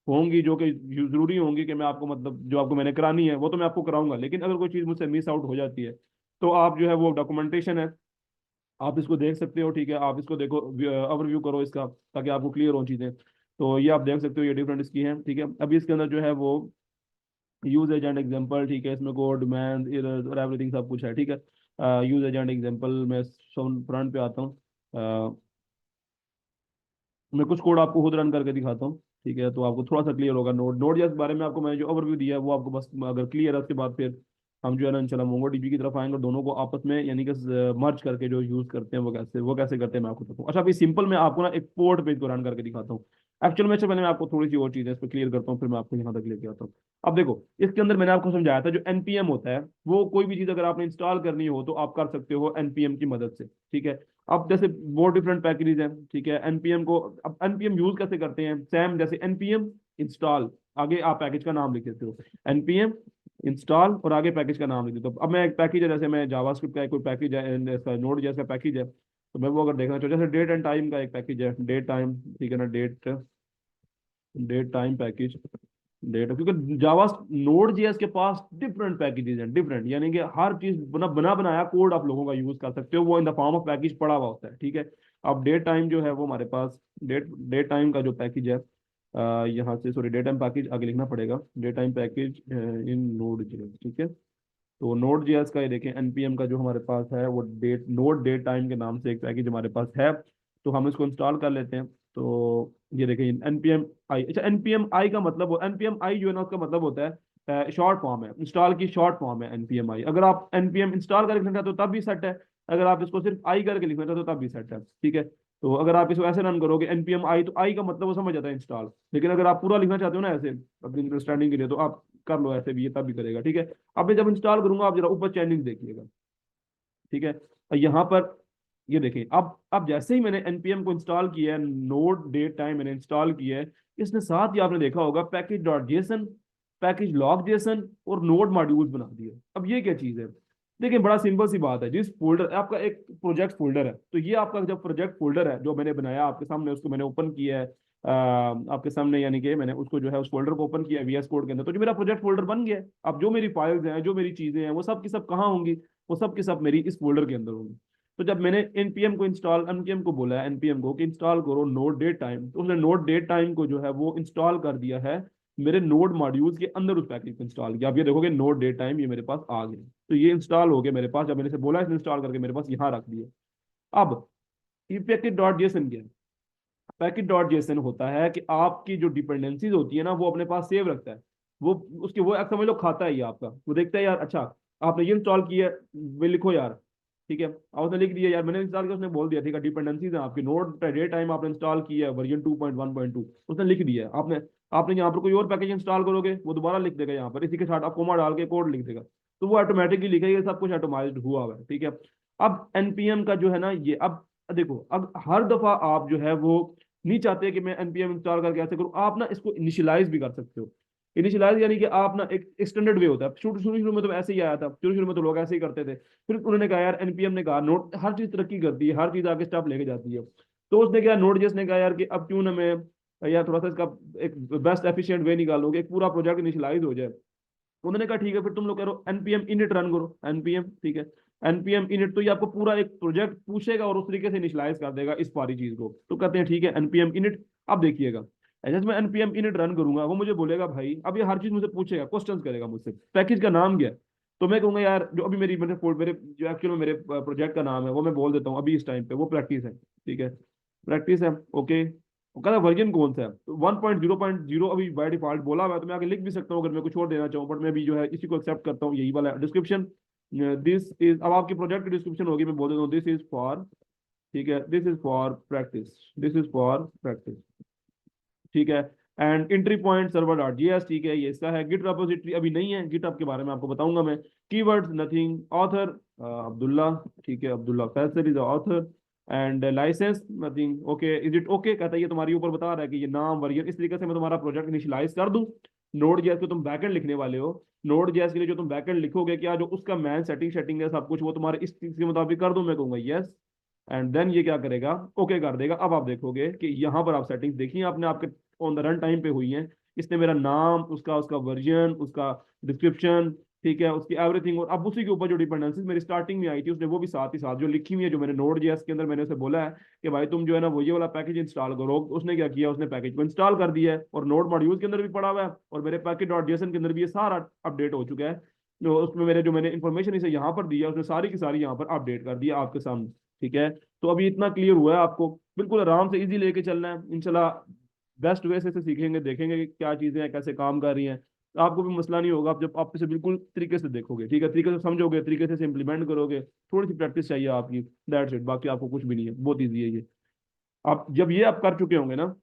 होंगी जो कि जरूरी होंगी कि मैं आपको मतलब जो आपको मैंने करानी है वो तो मैं आपको कराऊंगा, लेकिन अगर कोई चीज मुझसे मिस आउट हो जाती है तो आप जो है वो डॉक्यूमेंटेशन है, आप इसको देख सकते हो। ठीक है, आप इसको देखो, ओवरव्यू करो इसका ताकि आपको क्लियर हो चीजें। तो ये आप देख सकते हो, ये डिफरेंट इसकी है। ठीक है, अभी इसके अंदर जो है वो यूज एजेंट एग्जांपल, ठीक है, इसमें कोड मैन एरर्स और एवरीथिंग सब कुछ है। ठीक है, यूज एजेंट एग्जांपल मैं फ्रंट पे आता हूँ। मैं कुछ कोड आपको खुद रन करके दिखाता हूँ, ठीक है, तो आपको थोड़ा सा क्लियर होगा। नोड जेएस के बारे में आपको मैंने जो ओवरव्यू दिया है वो आपको बस अगर क्लियर है उसके बाद फिर हम जो है ना इंशाल्लाह मोंगो डीबी की तरफ आएंगे और दोनों को आपस में यानी कि मर्ज करके जो यूज करते हैं वो कैसे करते हैं मैं आपको बताऊँ। अच्छा, अभी सिंपल मैं आपको ना एक पोर्ट पेज को रन करके दिखाता हूँ। एक्चुअल में से पहले मैं आपको थोड़ी सी और चीजें इस पर क्लियर करता हूँ, फिर मैं आपको यहाँ तक लेके आता हूँ। अब देखो, इसके अंदर मैंने आपको समझाया था जो एनपीएम होता है वो कोई भी चीज अगर आपने इंस्टॉल करनी हो तो आप कर सकते हो एनपीएम की मदद से। ठीक है, अब जैसे बहुत डिफरेंट पैकेजेस हैं, ठीक है, एनपीएम को अब एनपीएम यूज कैसे करते हैं सेम जैसे एनपीएम इंस्टॉल, आगे आप पैकेज का नाम लिख देते हो एनपीएम इंस्टॉल और आगे पैकेज का नाम लिख देते हो। अब मैं एक पैकेज है, जैसे मैं जावास्क्रिप्ट का कोई पैकेज है, नोड जैसा पैकेज है, तो मैं वो अगर देखना चाहूँ, जैसे डेट एंड टाइम का एक पैकेज है, डेट टाइम, ठीक है ना, date date time package, date, क्योंकि जावा नोड जेएस के पास डिफरेंट पैकेजेस हैं, डिफरेंट, यानी कि हर चीज बना बनाया कोड आप लोगों का यूज कर सकते हो, वो in the form of package पड़ा हुआ होता है। ठीक है, अब डेट टाइम जो है वो हमारे पास डेट टाइम का जो पैकेज है, यहाँ से सॉरी डेट टाइम पैकेज आगे लिखना पड़ेगा, date time package in Node JS. ठीक है, तो नोड जेएस का ये देखें एनपीएम का जो हमारे पास है वो डेट टाइम के नाम से एक पैकेज हमारे पास है, तो हम इसको इंस्टॉल कर लेते हैं। तो ये देखें एनपीएम आई, अच्छा एनपीएम आई का मतलब, एनपीएम आई जो है ना उसका मतलब होता है शॉर्ट फॉर्म है, इंस्टॉल की शॉर्ट फॉर्म है एनपीएम आई। अगर आप एनपीएम इंस्टॉल करके लिखना चाहते हो तब भी सेट है, अगर आप इसको सिर्फ आई करके लिखना चाहते हो तब भी सेट है। ठीक है, तो अगर आप इसको ऐसे रन करोगे एनपीएम आई, तो आई का मतलब वो समझ जाता है इंस्टॉल, लेकिन अगर आप पूरा लिखना चाहते हो ना ऐसे अपनी अंडरस्टैंडिंग के लिए तो आप कर लो ऐसे भी, ये तब भी करेगा। ठीक है, अब मैं जब इंस्टॉल करूंगा आप जरा ऊपर चेंजिंग देखिएगा। ठीक है, और यहाँ पर ये देखिए, अब जैसे ही मैंने एनपीएम को इंस्टॉल किया है, नोड डेट टाइम मैंने इंस्टॉल किया है, इसने साथ ही आपने देखा होगा package dot JSON, package log Jason और नोड मॉड्यूल्स बना दिए। अब ये क्या चीज है, देखिए बड़ा सिंपल सी बात है, जिस फोल्डर आपका एक प्रोजेक्ट फोल्डर है, तो ये आपका जब प्रोजेक्ट फोल्डर है जो मैंने बनाया आपके सामने, उसको मैंने ओपन किया है आपके सामने, यानी कि मैंने उसको जो है उस फोल्डर को ओपन किया वीएस कोड के अंदर, तो जो मेरा प्रोजेक्ट फोल्डर बन गया है। अब जो मेरी फाइल्स हैं, जो मेरी चीजें हैं, वो सब की सब कहाँ होंगी, वो सब की सब मेरी इस फोल्डर के अंदर होंगी। तो जब मैंने एनपीएम को बोला है एनपीएम को कि इंस्टॉल करो नोड डेट टाइम, तो उसने नोड डेट टाइम को जो है वो इंस्टॉल कर दिया है मेरे नोड मॉड्यूल्स के अंदर, उस पैकेज को इंस्टॉल किया। आप ये देखोगे नोड डेट टाइम ये मेरे पास आ गया, तो ये इंस्टॉल हो गया मेरे पास, जब मैंने इसे बोला इसने इंस्टॉल करके मेरे पास यहाँ रख दिया। अब ये पैकेज डॉट जेसन क्या है, पैकेट डॉट जेसन होता है कि आपकी जो डिपेंडेंसीज होती है ना वो अपने पास सेव रखता है, वो उसके वो समझ लो खाता है ये आपका, वो देखता है यार अच्छा आपने ये इंस्टॉल किया है, वे लिखो यार। ठीक है, अब उसने लिख दिया यार मैंने इंस्टॉल किया, उसने बोल दिया ठीक है डिपेंडेंसीज है आपकी, नोड डे टाइम आपने इंस्टॉल किया है वर्जन 2.1.2, उसने लिख दिया है। आपने आपने यहाँ पर कोई और पैकेज इंस्टॉल करोगे वो दोबारा लिख देगा, यहाँ पर इसी के साथ आप कोमा डाल के कोड लिख देगा, तो वो ऑटोमेटिकली लिखेगा, ये सब कुछ ऑटोमाइज्ड हुआ हुआ है। ठीक है, अब एनपीएम का जो है ना ये, अब देखो अब हर दफा आप जो है वो नहीं चाहते कि मैं एनपीएम इंस्टॉल करके ऐसे करूँ, आप ना इसको इनिशियलाइज भी कर सकते हो। इनिशियलाइज यानी कि आप ना एक एक्सटेंडेड वे होता है, शुरू शुरू शुरू में तो ऐसे ही आया था, शुरू शुरू में तो लोग ऐसे ही करते थे, फिर उन्होंने कहा यार एनपीएम ने कहा नोट हर चीज तरक्की करती है, हर चीज आगे स्टेप लेके जाती है, तो उसने क्या नोट जेस ने कहा यार कि अब क्यों ना मैं यार थोड़ा सा इसका एक बेस्ट एफिशिएंट वे निकालो कि एक पूरा प्रोजेक्ट इनिशियलाइज हो जाए। उन्होंने कहा ठीक है फिर तुम लोग करो एनपीएम इनिट रन करो एनपीएम, ठीक है, एनपीएम इनिट, तो ये आपको पूरा एक प्रोजेक्ट पूछेगा और उस तरीके से इनिशियलाइज कर देगा इस सारी चीज को। तो कहते हैं ठीक है एनपीएम इनिट। अब देखिएगा, जैसे मैं एनपीएम इनिट रन करूंगा, वो मुझे बोलेगा भाई, अब ये हर चीज मुझे पूछेगा, क्वेश्चंस करेगा मुझसे, पैकेज का नाम क्या है। तो मैं कहूंगा यार, जो अभी मेरे जो एक्चुअल में मेरे प्रोजेक्ट का नाम है वो मैं बोल देता हूँ अभी इस टाइम पे, वो प्रैक्टिस है, ठीक है, प्रैक्टिस है, ओके। वो कहता है वर्जन कौन सा है, तो 1.0.0 अभी बाय डिफॉल्ट बोला हुआ है, तो मैं आगे लिख भी सकता हूँ अगर मैं कुछ और देना चाहूँ, बट मैं भी जो है इसी को एक्सेप्ट करता हूँ, यही वाला डिस्क्रिप्शन। दिस इज, अब आपकी प्रोजेक्ट की डिस्क्रिप्शन होगी, मैं बोल देता हूँ दिस इज फॉर, ठीक है, this is for practice, this is for practice, ठीक है। And entry point server dot GS, ठीक है, ये इसका है। गिट रेपोजिटरी अभी नहीं है, गिटहब के बारे में आपको बताऊंगा मैं। कीवर्ड्स नथिंग, ऑथर अब्दुल्ला, ठीक है, Abdullah Faisal is the author. And licence nothing, okay, is it okay, कहता है ये तुम्हारे ऊपर बता रहा है कि ये नाम वर्जन, इस तरीके से मैं तुम्हारा प्रोजेक्ट इनिशियलाइज कर दूं। नोड जेएस को तुम बैकएंड लिखने वाले हो, नोड जेएस के लिए जो तुम बैकएंड लिखोगे, क्या जो उसका मैन सेटिंग सेटिंग है सब कुछ, वो तुम्हारे इस चीज के मुताबिक कर दूं, मैं कहूंगा यस। एंड देन ये क्या करेगा, ओके कर देगा। अब आप देखोगे कि यहाँ पर आप सेटिंग्स देखिए आपने, आपके ऑन द रन टाइम पे हुई है। इसने मेरा नाम, उसका उसका वर्जन, उसका डिस्क्रिप्शन, ठीक है, उसकी एवरीथिंग, और अब उसी के ऊपर जो डिपेंडेंसीज मेरी स्टार्टिंग में आई थी उसने वो भी साथ ही साथ जो लिखी हुई है, जो मैंने नोड जेएस के अंदर मैंने उसे बोला है कि भाई तुम जो है ना वो ये वाला पैकेज इंस्टॉल करो, उसने क्या किया, उसने पैकेज को इंस्टॉल कर दिया है, और नोड मॉड्यूल के अंदर भी पड़ा हुआ है, और मेरे पैकेज डॉट जेएसएन के अंदर भी ये सारा अपडेट हो चुका है। जो उसमें मेरे जो मैंने इन्फॉर्मेशन इसे यहाँ पर दिया, उसने सारी की सारी यहाँ पर अपडेट कर दिया आपके सामने, ठीक है। तो अभी इतना क्लियर हुआ है आपको, बिल्कुल आराम से इजी लेके चलना है इंशाल्लाह। बेस्ट वे से इसे सीखेंगे, देखेंगे कि क्या चीजें हैं, कैसे काम कर रही हैं, तो आपको भी मसला नहीं होगा। आप जब आप इसे बिल्कुल तरीके से देखोगे, ठीक है, तरीके से समझोगे, तरीके से इम्प्लीमेंट करोगे, थोड़ी सी प्रैक्टिस चाहिए आपकी, दैट्स इट, बाकी आपको कुछ भी नहीं है, बहुत ईजी है ये। आप जब ये आप कर चुके होंगे ना,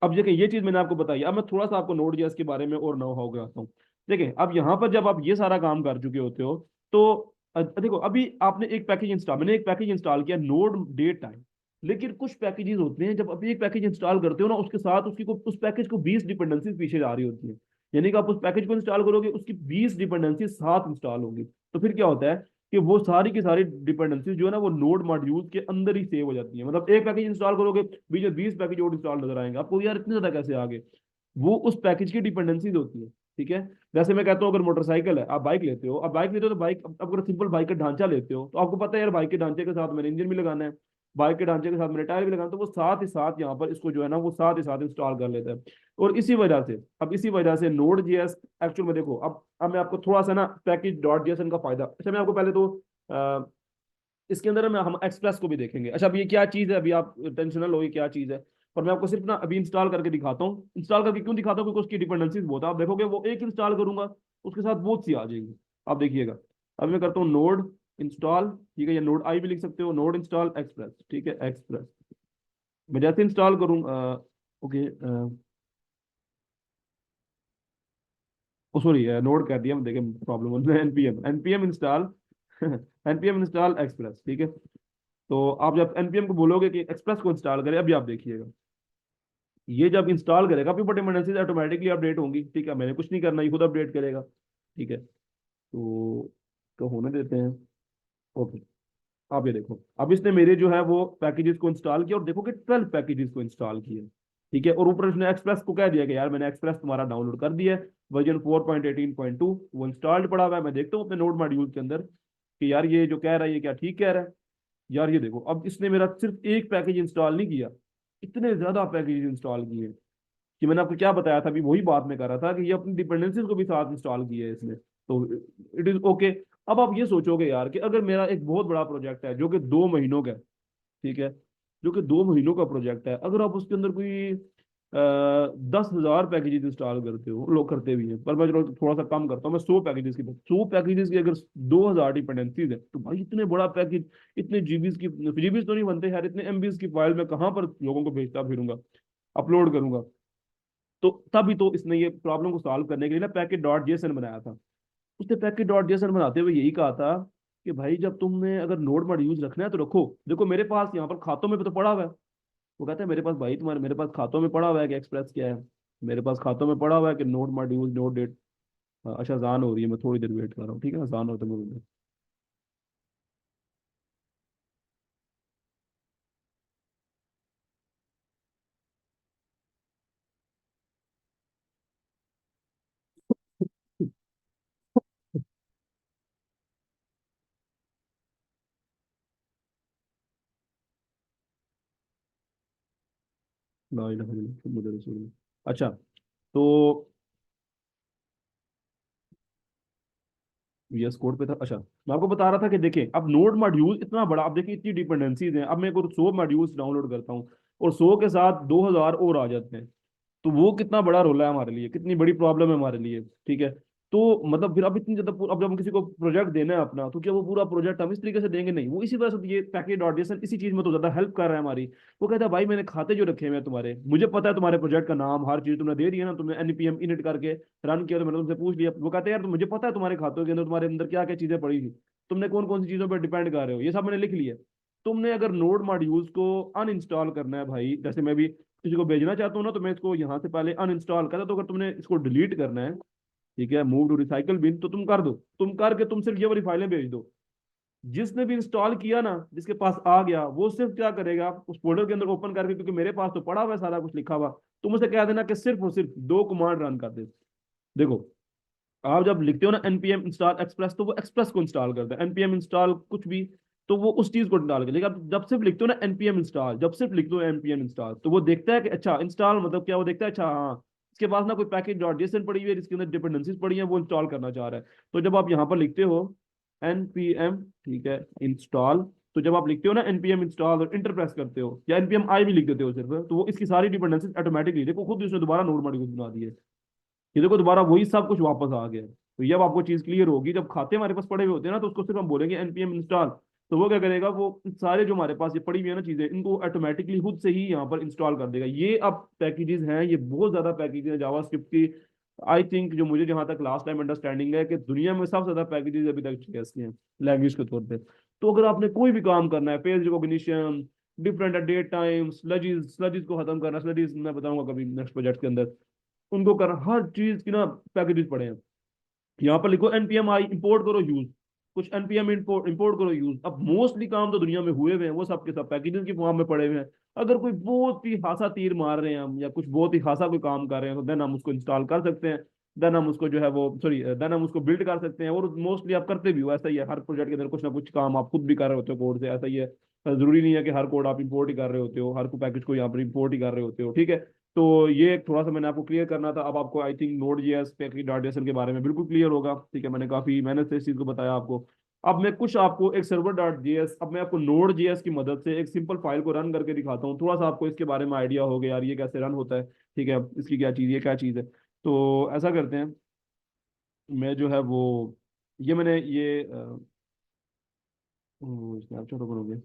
अब देखिए ये चीज मैंने आपको बताई, अब मैं थोड़ा सा आपको नोड जेएस के बारे में और नो हाउ कराता हूँ। देखिए अब यहाँ पर जब आप ये सारा काम कर चुके होते हो, तो देखो अभी आपने एक पैकेज इंस्टॉल, मैंने एक पैकेज इंस्टॉल किया नोड डेट टाइम, लेकिन कुछ पैकेजेस होते हैं जब आप एक पैकेज इंस्टॉल करते हो ना, उसके साथ उसकी को उस पैकेज को 20 डिपेंडेंसीज पीछे जा रही होती है। यानी कि आप उस पैकेज को इंस्टॉल करोगे, उसकी 20 डिपेंडेंसीज साथ इंस्टॉल होंगी, तो फिर क्या होता है कि वो सारी की सारी डिपेंडेंसीज जो है ना वो नोड मॉड्यूल के अंदर ही सेव हो जाती है। मतलब एक पैकेज इंस्टॉल करोगे, बीच में 20 पैकेज और इंस्टॉल नजर आएंगे आपको, यार इतने ज्यादा कैसे आगे, वो उस पैकेज की डिपेंडेंसीज होती है, ठीक है। जैसे मैं कहता हूँ अगर मोटरसाइकिल है, आप बाइक लेते हो, आप बाइक लेते हो तो बाइक, अब अगर सिंपल बाइक का ढांचा लेते हो तो आपको पता है यार बाइक के ढांचे के साथ मैंने इंजन भी लगाना है, बाइक के ढांचे के साथ मैंने टायर भी लगाना है, तो वो साथ ही साथ यहाँ पर इसको जो है ना वो साथ ही साथ इंस्टॉल कर लेता है। और इसी वजह से, अब इसी वजह से नोड जेएस एक्चुअल में देखो, अब मैं आपको थोड़ा सा ना पैकेज डॉट जेएस का फायदा, अच्छा मैं आपको पहले तो इसके अंदर में हम एक्सप्रेस को भी देखेंगे। अच्छा अब ये क्या चीज़ है, अभी आप टेंशन ना लो ये क्या चीज़ है, पर मैं आपको सिर्फ ना अभी इंस्टॉल करके दिखाता हूँ। इंस्टॉल करके क्यों दिखाता हूँ, क्योंकि उसकी डिपेंडेंसीज बहुत है, आप देखोगे वो एक इंस्टॉल करूंगा उसके साथ बहुत सी आ जाएगी। आप देखिएगा, अब मैं करता हूँ नोड इंस्टॉल, ठीक है, या नोड आई भी लिख सकते हो, नोड इंस्टॉल एक्सप्रेस, ठीक है, एक्सप्रेस। मैं जैसे इंस्टॉल करूँ, ओके, ओ सॉरी नोड कर दिया मैं, देखें problem NPM, NPM install NPM install express, ठीक है। तो आप जब एनपीएम को बोलोगे कि एक्सप्रेस को इंस्टॉल करें, अभी आप देखिएगा ये जब इंस्टॉल करेगा फिर डिपेंडेंसीज ऑटोमेटिकली अपडेट होंगी, ठीक है, मैंने कुछ नहीं करना, ये खुद अपडेट करेगा, ठीक है। तो होने देते हैं, ओके। आप ये देखो, अब इसने मेरे जो है वो पैकेजेस को इंस्टॉल किया, और देखो कि 12 पैकेजेस को इंस्टॉल किए, ठीक है। और ऊपर उसने एक्सप्रेस को कह दिया कि यार मैंने एक्सप्रेस तुम्हारा डाउनलोड कर दिया है, वर्जन 4.18.2 वो इंस्टॉल्ड पड़ा हुआ है, मैं देखता हूँ अपने नोड मॉड्यूल के अंदर कि यार ये जो कह रहा है ये क्या ठीक कह रहा है। यार ये देखो, अब इसने मेरा सिर्फ एक पैकेज इंस्टॉल नहीं किया, इतने ज्यादा पैकेज इंस्टॉल किए कि मैंने आपको क्या बताया था, अभी वही बात मैं कर रहा था कि ये अपनी डिपेंडेंसीज को भी साथ इंस्टॉल किया है इसने। तो इट इज ओके। अब आप ये सोचोगे यार कि अगर मेरा एक बहुत बड़ा प्रोजेक्ट है जो कि 2 महीनों का है, ठीक है, जो कि 2 महीनों का प्रोजेक्ट है, अगर आप उसके अंदर कोई 10,000 पैकेजेस इंस्टॉल करते हो, लोग करते भी हैं, पर मैं चलो थोड़ा सा कम करता हूँ, मैं 100 पैकेजेस की, 100 पैकेजेस की अगर 2,000 डिपेंडेंसीज है, तो भाई इतने बड़ा पैकेज, इतने जीबीज की, जीबीज तो नहीं बनते यार, इतने एमबीज की फाइल मैं कहाँ पर लोगों को भेजता फिरूंगा, अपलोड करूंगा। तो तभी तो इसने ये प्रॉब्लम को सॉल्व करने के लिए ना पैकेट डॉट जेसन बनाया था। उसने पैकेट डॉट जेसन बनाते हुए यही कहा था कि भाई जब तुमने अगर नोड मॉड्यूल्स रखना है तो रखो, देखो मेरे पास यहाँ पर खातों में भी तो पड़ा हुआ है। वो कहता है मेरे पास भाई, तुम्हारे मेरे पास खातों में पड़ा हुआ है कि एक्सप्रेस क्या है, मेरे पास खातों में पड़ा हुआ है कि नोड मॉड्यूल नोड डेट। अच्छा अजान हो रही है, मैं थोड़ी देर वेट कर रहा हूँ, ठीक है, अजान होते मुझे। ला इलाहा इल्लल्लाह मुहम्मदुर रसूलुल्लाह। अच्छा, तो VS कोड पे था। अच्छा, मैं आपको बता रहा था कि देखिए अब नोड मॉड्यूल इतना बड़ा, अब देखिए इतनी डिपेंडेंसीज हैं। अब मैं को 100 मॉड्यूल्स डाउनलोड करता हूँ और 100 के साथ 2000 और आ जाते हैं, तो वो कितना बड़ा रोल है हमारे लिए, कितनी बड़ी प्रॉब्लम है हमारे लिए। ठीक है, तो मतलब फिर अब इतनी ज्यादा अब जब हम किसी को प्रोजेक्ट देना है अपना, तो क्या वो पूरा प्रोजेक्ट हम इस तरीके से देंगे? नहीं, वो इसी वजह से ये पैकेज डॉट जेसन इसी चीज में तो ज्यादा हेल्प कर रहा है हमारी। वो कहता है भाई मैंने खाते जो रखे हुए हैं तुम्हारे, मुझे पता है तुम्हारे प्रोजेक्ट का नाम, हर चीज तुमने दे दी है ना, तुमने एनपीएम इनिट करके रन किया, तो मैंने तुमसे पूछ लिया। वो कहते हैं यार तो मुझे पता है तुम्हारे खातों के अंदर तुम्हारे अंदर क्या क्या चीजें पड़ी थी, तुमने कौन कौन सी चीजों पर डिपेंड कर रहे हो, ये सब मैंने लिख लिया। तुमने अगर नोड मॉड्यूल्स को अनइंस्टॉल करना है भाई, जैसे मैं भी किसी को भेजना चाहता हूँ ना, तो मैं इसको यहाँ से पहले अनइंस्टॉल करता, तो अगर तुमने इसको डिलीट करना है, ठीक है, मूव टू रिसाइकल बिन, तो तुम कर दो, तुम करके तुम सिर्फ ये वाली फाइलें भेज दो। जिसने भी इंस्टॉल किया ना, जिसके पास आ गया, वो सिर्फ क्या करेगा, उस फोल्डर के अंदर ओपन करके, क्योंकि मेरे पास तो पड़ा हुआ है सारा कुछ लिखा हुआ, तुम उसे कह देना कि सिर्फ और सिर्फ दो कमांड रन कर दे। देखो, आप जब लिखते हो ना npm इंस्टॉल एक्सप्रेस, तो वो एक्सप्रेस को इंस्टॉल करता है। npm इंस्टॉल कुछ भी, तो वो उस चीज को डाल के, लेकिन आप जब सिर्फ लिखते हो ना npm इंस्टॉल, जब सिर्फ लिख दो npm इंस्टॉल, तो वो देखता है कि अच्छा इंस्टॉल मतलब क्या, वो देखता है अच्छा हाँ इसके पास ना कोई पैकेज डॉट जेसन पड़ी हुई है जिसके अंदर डिपेंडेंसीज पड़ी हैं, वो इंस्टॉल करना चाह रहा है। तो जब आप यहाँ पर लिखते हो npm, ठीक है, इंस्टॉल, तो जब आप लिखते हो ना npm इंस्टॉल और इंटर प्रेस करते हो, या npm आई भी लिख देते हो सिर्फ, तो वो इसकी सारी डिपेंडेंसीज ऑटोमेटिकली, देखो खुद उसने दोबारा नोड मॉड्यूल बना दी है। ये देखो दोबारा वही सब कुछ वापस आ गया। तो ये अब आपको चीज क्लियर होगी, जब खाते हमारे पास पड़े हुए होते हैं ना, तो उसको सिर्फ हम बोलेंगे npm इंस्टॉल, तो वो क्या करेगा, वो सारे जो हमारे पास ये पड़ी हुई है ना चीजें, इनको ऑटोमेटिकली खुद से ही यहाँ पर इंस्टॉल कर देगा। ये अब पैकेजेस हैं, ये बहुत ज्यादा पैकेजेस हैं जावास्क्रिप्ट की। आई थिंक जो मुझे जहां तक लास्ट टाइम अंडरस्टैंडिंग है कि दुनिया में सबसे ज्यादा पैकेजेस अभी तक JS के हैं लैंग्वेज के तौर पे। तो अगर आपने कोई भी काम करना है, face recognition, different date time, sludges sludges को खत्म करना, स्लजीज मैं बताऊंगा कभी नेक्स्ट प्रोजेक्ट के अंदर, उनको कर हर चीज की ना पैकेजेस पड़े हैं। यहाँ पर लिखो npm आई इंपोर्ट करो यूज, कुछ npm इंपोर्ट इंपोर्ट करो यूज। अब मोस्टली काम तो दुनिया में हुए हुए हैं, वो सब के सब पैकेजेस की फॉर्म में पड़े हुए हैं। अगर कोई बहुत ही खासा तीर मार रहे हैं हम, या कुछ बहुत ही खासा कोई काम कर रहे हैं, तो देन हम उसको इंस्टॉल कर सकते हैं। देन हम उसको जो है वो सॉरी देन हम उसको बिल्ड कर सकते हैं, और मोस्टली आप करते भी हो, ऐसा ही है। हर प्रोजेक्ट के अंदर कुछ ना कुछ काम आप खुद भी कर रहे होते हो कोड से, ऐसा ही है। जरूरी नहीं है कि हर कोड आप इंपोर्ट ही कर रहे होते हो, हर को पैकेज को यहाँ पर इंपोर्ट ही कर रहे होते हो। ठीक है, तो ये थोड़ा सा मैंने आपको क्लियर करना था। अब आपको I think node JS package dot JSON के बारे में बिल्कुल क्लियर होगा। ठीक है, मैंने काफी मेहनत से इस चीज को बताया आपको। अब मैं कुछ आपको एक सर्वर डॉट जेएस, अब मैं आपको नोड जेएस की मदद से एक सिंपल फाइल को रन करके दिखाता हूँ, थोड़ा सा आपको इसके बारे में आइडिया हो गया यार ये कैसे रन होता है। ठीक है, इसकी क्या चीज़, ये क्या चीज़ है। तो ऐसा करते हैं, मैं जो है वो ये मैंने ये स्नैपचैट ओपन हो गया।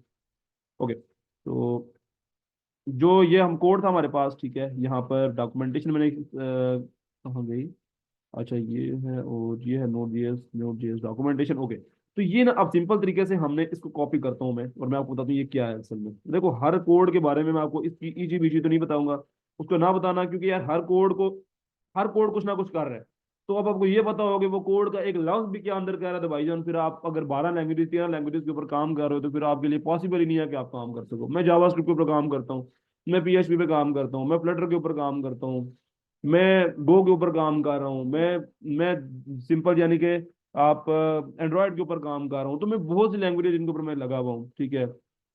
ओके, तो जो ये हम कोड था हमारे पास, ठीक है, यहाँ पर डॉक्यूमेंटेशन मैंने कहाँ गई, अच्छा ये है, और ये है नोड जेएस डॉक्यूमेंटेशन। ओके, तो ये ना अब सिंपल तरीके से हमने इसको कॉपी करता हूँ मैं, और मैं आपको बताता हूँ ये क्या है असल में। देखो हर कोड के बारे में मैं आपको इसकी ईजी बीजी तो नहीं बताऊंगा, उसको ना बताना, क्योंकि यार हर कोड कुछ ना कुछ कर रहा है। तो अब आपको ये पता होगा कि वो कोड का एक लफ्ज भी क्या अंदर कह रहा था भाईजान, फिर आप अगर 12 लैंग्वेज 13 लैंग्वेज के ऊपर काम कर रहे हो, तो फिर आपके लिए पॉसिबल ही नहीं है कि आप काम कर सको। मैं जावास्क्रिप्ट के ऊपर काम करता हूँ, मैं PHP पे काम करता हूँ, मैं फ्लटर के ऊपर काम करता हूँ, मैं गो के ऊपर काम कर रहा हूँ, मैं सिंपल यानी कि आप एंड्रॉयड के ऊपर काम कर रहा हूँ। तो मैं बहुत सी लैंग्वेज जिनके ऊपर मैं लगा हुआ हूँ। ठीक है,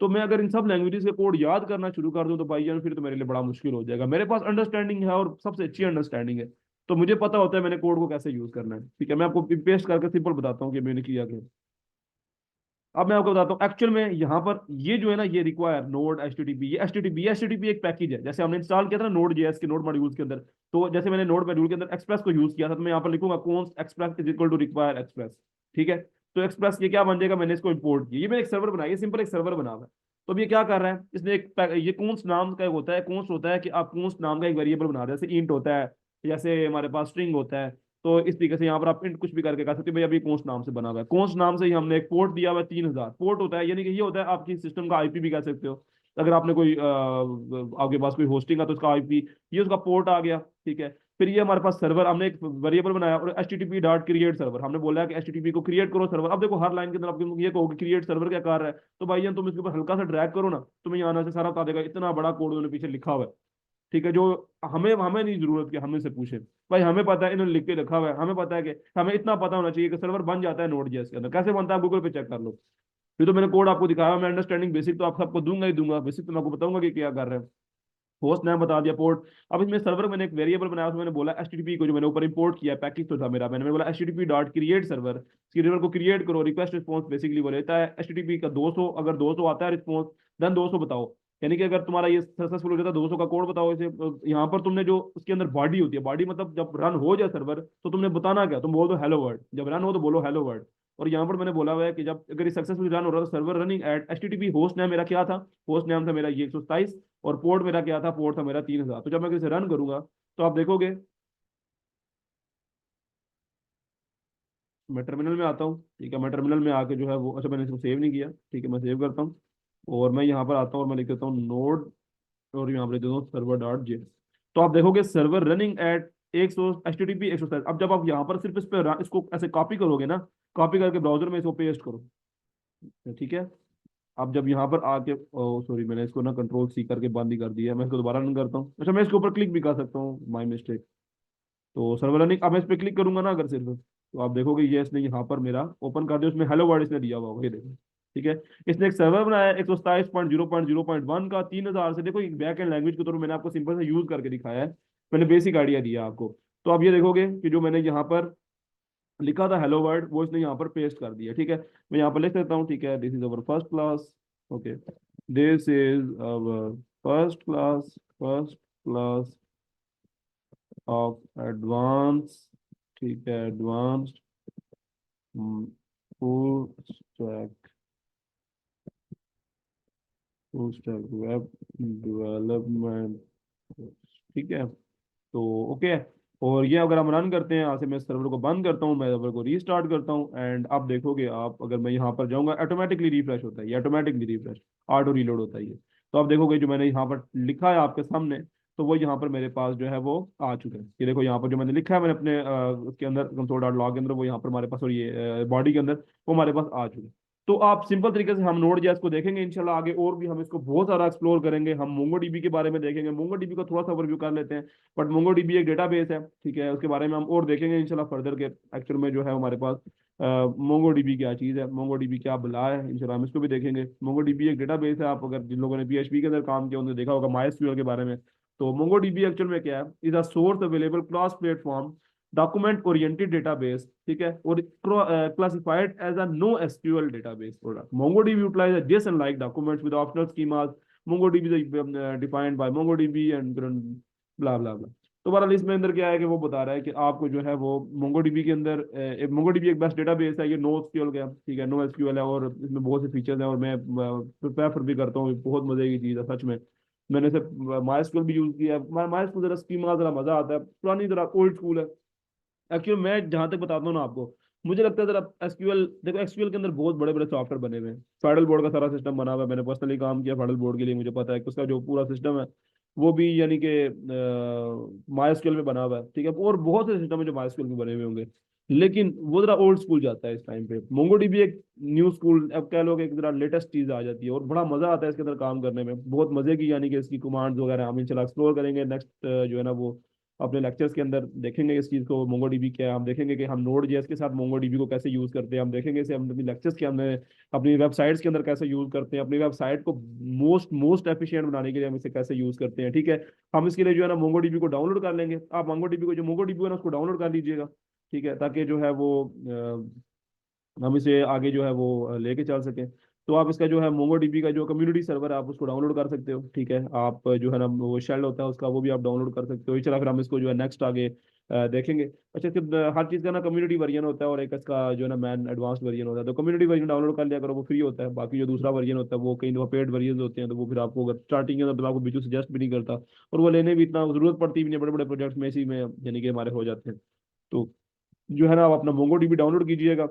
तो मैं अगर इन सब लैंग्वेजेस के कोड याद करना शुरू कर दूं, तो भाई जान फिर तो मेरे लिए बड़ा मुश्किल हो जाएगा। मेरे पास अंडरस्टैंडिंग है, और सबसे अच्छी अंडरस्टैंडिंग है, तो मुझे पता होता है मैंने कोड को कैसे यूज करना है। ठीक है, मैं आपको पेस्ट करके सिंपल बताता हूँ कि मैंने किया क्या। अब मैं आपको बताता हूँ एक्चुअल में यहाँ पर ये जो है ना, ये रिक्वायर नोड HTTP, ये HTTP एक पैकेज है। जैसे हमने इंस्टॉल किया था ना नोड जेएस के नोड मॉड्यूल्स के अंदर, तो जैसे मैंने नोड मॉड्यूल के अंदर एक्सप्रेस को यूज किया था, तो मैं यहाँ पर लिखूंगा const express is equal to require express. ठीक है, तो एक्सप्रेस ये क्या बन जाएगा, मैंने इसको इंपोर्ट किया, ये मैंने एक सर्वर बनाया, ये सिंपल एक सर्वर बना हुआ है। तो अब ये क्या कर रहा है, इसने ये कॉन्स्ट नाम का एक होता है, कॉन्स्ट होता है कि आप कॉन्स्ट नाम का एक वेरिएबल बना रहे हैं, जैसे इंट होता है, जैसे हमारे पास स्ट्रिंग होता है। तो इस तरीके से यहाँ पर आप इंट कुछ भी करके कर सकते हो। भाई अभी कॉन्स्ट नाम से बना हुआ है, कॉन्स्ट नाम से ही हमने एक पोर्ट दिया हुआ है, 3000 पोर्ट होता है, यानी कि ये होता है आपकी सिस्टम का IP भी कह सकते हो। अगर आपने कोई आपके पास कोई होस्टिंग है तो उसका IP, ये उसका पोर्ट आ गया। ठीक है, फिर ये हमारे पास सर्वर, हमने एक वेरिएबल बनाया, और HTTP डॉट क्रिएट सर्वर, हमने बोला है कि HTTP को क्रिएट करो सर्वर। अब देखो हर लाइन के अंदर आपको ये कहोगे क्रिएट सर्वर क्या कर रहा है, तो भाई तुम इसके ऊपर हल्का सा ड्रैग करो ना, तुम्हें यहाँ से सारा बता देगा, इतना बड़ा कोड उन्होंने पीछे लिखा हुआ है। ठीक है, जो हमें हमें नहीं जरूरत कि हमें से पूछे, भाई हमें पता है, इन्होंने लिख के रखा हुआ है, हमें पता है कि हमें इतना पता होना चाहिए कि सर्वर बन जाता है नोड जेएस के अंदर। कैसे बनता है, गूगल पे चेक कर लो। फिर तो मैंने कोड आपको दिखाया, मैं अंडरस्टैंडिंग बेसिक तो आप सबको दूंगा ही दूंगा, बेसिक तो मैं आपको बताऊंगा कि क्या कर रहे हैं। होस्ट नाम बता दिया, पोर्ट। अब इसमें सर्वर मैंने एक वेरिएबल बनाया, उसमें मैंने बोला एचटीटीपी को, जो मैंने ऊपर इंपोर्ट किया पैकेज तो था मेरा, मैंने बोला HTTP dot create server, server को क्रिएट करो, रिक्वेस्ट रिस्पॉन्स बेसिकली वो लेता है एचटीटीपी का 200, अगर 200 आता है रिस्पॉन्स देन 200 बताओ। यानी कि अगर तुम्हारा ये सक्सेसफुल हो जाता है 200 का कोड बताओ इसे। यहाँ पर तुमने जो उसके अंदर बॉडी होती है, बॉडी मतलब जब रन हो जाए सर्वर तो तुमने बताना क्या, तुम बोल दो हेलो वर्ल्ड, जब रन हो तो बोलो हेलो वर्ल्ड। और यहाँ पर मैंने बोला हुआ है कि जब अगर ये सक्सेसफुल रन हो रहा है, server running at HTTP, host name मेरा क्या था, होस्ट नेम था मेरा ये 127, और पोर्ट मेरा क्या था, पोर्ट था मेरा 3000। तो जब मैं इसे रन करूंगा तो आप देखोगे, मैं टर्मिनल में आता हूँ, ठीक है, मैं टर्मिनल में आके जो है वो, अच्छा मैंने इसको सेव नहीं किया, ठीक है, मैं सेव करता हूँ। और मैं यहाँ पर आता हूँ और मैं लिख देता हूँ नोड, और यहाँ पर लिख देता हूँ सर्वर डॉट जे। तो आप देखोगे server running at 100 H T T P 127। अब जब आप यहाँ पर सिर्फ इस पर इसको ऐसे कॉपी करोगे ना, कॉपी करके ब्राउजर में इसको पेस्ट करो, ठीक है। अब जब यहाँ पर आके, सॉरी मैंने इसको ना कंट्रोल सी करके बंद ही कर दिया है, मैं इसको दोबारा रन करता हूँ। अच्छा मैं इसके ऊपर क्लिक भी कर सकता हूँ, माई मिस्टेक। तो सर्वर रनिंग, अब मैं इस पर क्लिक करूंगा ना अगर सिर्फ, तो आप देखोगे ये इसने यहाँ पर मेरा ओपन कर दिया, उसमें हेलो वर्ल्ड इसने दिया हुआ होगा, ये देखो, ठीक है। इसने एक सर्वर बनाया 127.0.0.1 का 3000 से। देखो बैक एंड लैंग्वेज के तौर पर मैंने आपको सिंपल से यूज करके दिखाया है, मैंने बेसिक आइडिया दिया आपको। तो आप ये देखोगे कि जो मैंने यहाँ पर लिखा था हेलो वर्ल्ड, वो इसने यहाँ पर पेस्ट कर दिया, ठीक है। मैं यहाँ पर लिख देता हूँ, ठीक है, this is our first class, okay, this is our first class of advance, ठीक है, advanced full stack, full stack web development, ठीक है। तो ओके, और ये अगर हम रन करते हैं यहाँ से, मैं सर्वर को बंद करता हूँ, मैं सर्वर को रीस्टार्ट करता हूँ, एंड अब देखोगे आप, अगर मैं यहाँ पर जाऊँगा ऑटोमेटिकली रिफ्रेश होता है, ये ऑटोमेटिकली रिफ्रेश, ऑटो रीलोड होता है ये। तो आप देखोगे जो मैंने यहाँ पर लिखा है आपके सामने, तो वो यहाँ पर मेरे पास जो है वो आ चुका है। ये देखो यहाँ पर जो मैंने लिखा है, मैंने अपने उसके अंदर कंसोल डॉट लॉग के अंदर, वो यहाँ पर हमारे पास, और ये बॉडी के अंदर वो हमारे पास आ चुका है। तो आप सिंपल तरीके से हम नोड जेएस को देखेंगे इंशाल्लाह आगे, और भी हम इसको बहुत सारा एक्सप्लोर करेंगे। हम मोंगोडीबी के बारे में देखेंगे, मोंगोडीबी का थोड़ा सा ओवरव्यू कर लेते हैं। बट मोंगोडीबी एक डेटाबेस है, ठीक है, उसके बारे में हम और देखेंगे इंशाल्लाह फर्दर के एक्चुअल में जो है हमारे पास मोंगोडीबी क्या चीज़ है, मोंगोडीबी क्या बला है, इंशाल्लाह हम इसको भी देखेंगे। मोंगोडीबी एक डेटाबेस है, आप अगर जिन लोगों ने पीएचपी के अंदर काम किया उन्होंने देखा होगा माइस्क्यूएल के बारे में। तो मोंगोडीबी एक्चुअल में क्या है, is a source available cross platform document oriented database, ठीक है, और classified as a no SQL database product. MongoDB utilizes JSON-like documents with optional schemas. MongoDB is defined by MongoDB and blah blah blah. तो बहरहाल इसमें अंदर क्या है कि वो बता रहा है कि आपको जो है वो MongoDB के अंदर, MongoDB एक बेस्ट डेटाबेस है, ये नो एसक्यूएल का, ठीक है, नो एसक्यूएल है, और इसमें बहुत से फीचर्स हैं, और मैं प्रेफर भी करता हूँ, बहुत मजे की चीज़ है सच में। मैंने से माइस्क्यूएल भी यूज किया है, माइस्क्यूएल जरा स्कीमा जरा मजा आता है, पुरानी जरा ओल्ड स्कूल है। एक्चुअली मैं जहां तक बताता हूँ ना आपको, मुझे लगता है जरा एसक्यूएल देखो, एसक्यूएल के अंदर बहुत बड़े बड़े सॉफ्टवेयर बने हुए हैं, फेडरल बोर्ड का सारा सिस्टम बना हुआ है, मैंने पर्सनली काम किया फेडरल बोर्ड के लिए, मुझे पता है कि उसका जो पूरा सिस्टम है वो भी यानी कि माइस्क्यूएल में बना हुआ है, ठीक है, और बहुत से सिस्टम है जो माइस्क्यूएल में बने हुए होंगे, लेकिन वो जरा ओल्ड स्कूल जाता है इस टाइम पे। मोंगोडीबी एक न्यू स्कूल, अब कह लो कि एक जरा लेटेस्ट चीज आ जाती है, और बड़ा मजा आता है इसके अंदर काम करने में, बहुत मजे की, यानी कि इसकी कमांड्स वगैरह हम इंशाल्लाह एक्सप्लोर करेंगे नेक्स्ट जो है ना वो अपने लेक्चर्स के अंदर देखेंगे इस चीज़ को। मोंगोडीबी क्या है, हम देखेंगे कि हम नोड जेएस के साथ मोंगोडीबी को कैसे यूज़ करते हैं, हम देखेंगे इसे हम अपनी लेक्चर्स के अंदर अपनी वेबसाइट्स के अंदर कैसे यूज़ करते हैं, अपनी वेबसाइट को मोस्ट मोस्ट एफिशिएंट बनाने के लिए हम इसे कैसे यूज़ करते हैं, ठीक है। हम इसके लिए जो है ना मोंगोडीबी को डाउनलोड कर लेंगे, आप मोंगोडीबी को, जो मोंगोडीबी है ना उसको डाउनलोड कर लीजिएगा, ठीक है, ताकि जो है वो हम इसे आगे जो है वो लेके चल सकें। तो आप इसका जो है मोंगोडीबी का जो कम्युनिटी सर्वर है आप उसको डाउनलोड कर सकते हो, ठीक है। आप जो है ना वो शेल होता है उसका, वो भी आप डाउनलोड कर सकते हो। चला फिर हम इसको जो है नेक्स्ट आगे देखेंगे। अच्छा, हर चीज़ का ना कम्युनिटी वर्जन होता है, और एक इसका जो है ना मैन एडवांस वर्जन होता है। तो कम्युनिटी वर्जन डाउनलोड कर लिया करो, वो फ्री होता है। बाकी जो दूसरा वर्जन होता है वो कई दफ़ा पेड वर्जन होते हैं, तो वो फिर आपको अगर स्टार्टिंग के अंदर तो आपको बिल्कुल सजेस्ट भी नहीं करता, और वो लेने भी इतना जरूरत पड़ती भी नहीं, बड़े बड़े प्रोजेक्ट्स में इसी में यानी कि हमारे हो जाते हैं। तो जो है ना आप अपना मोंगोडीबी डाउनलोड कीजिएगा।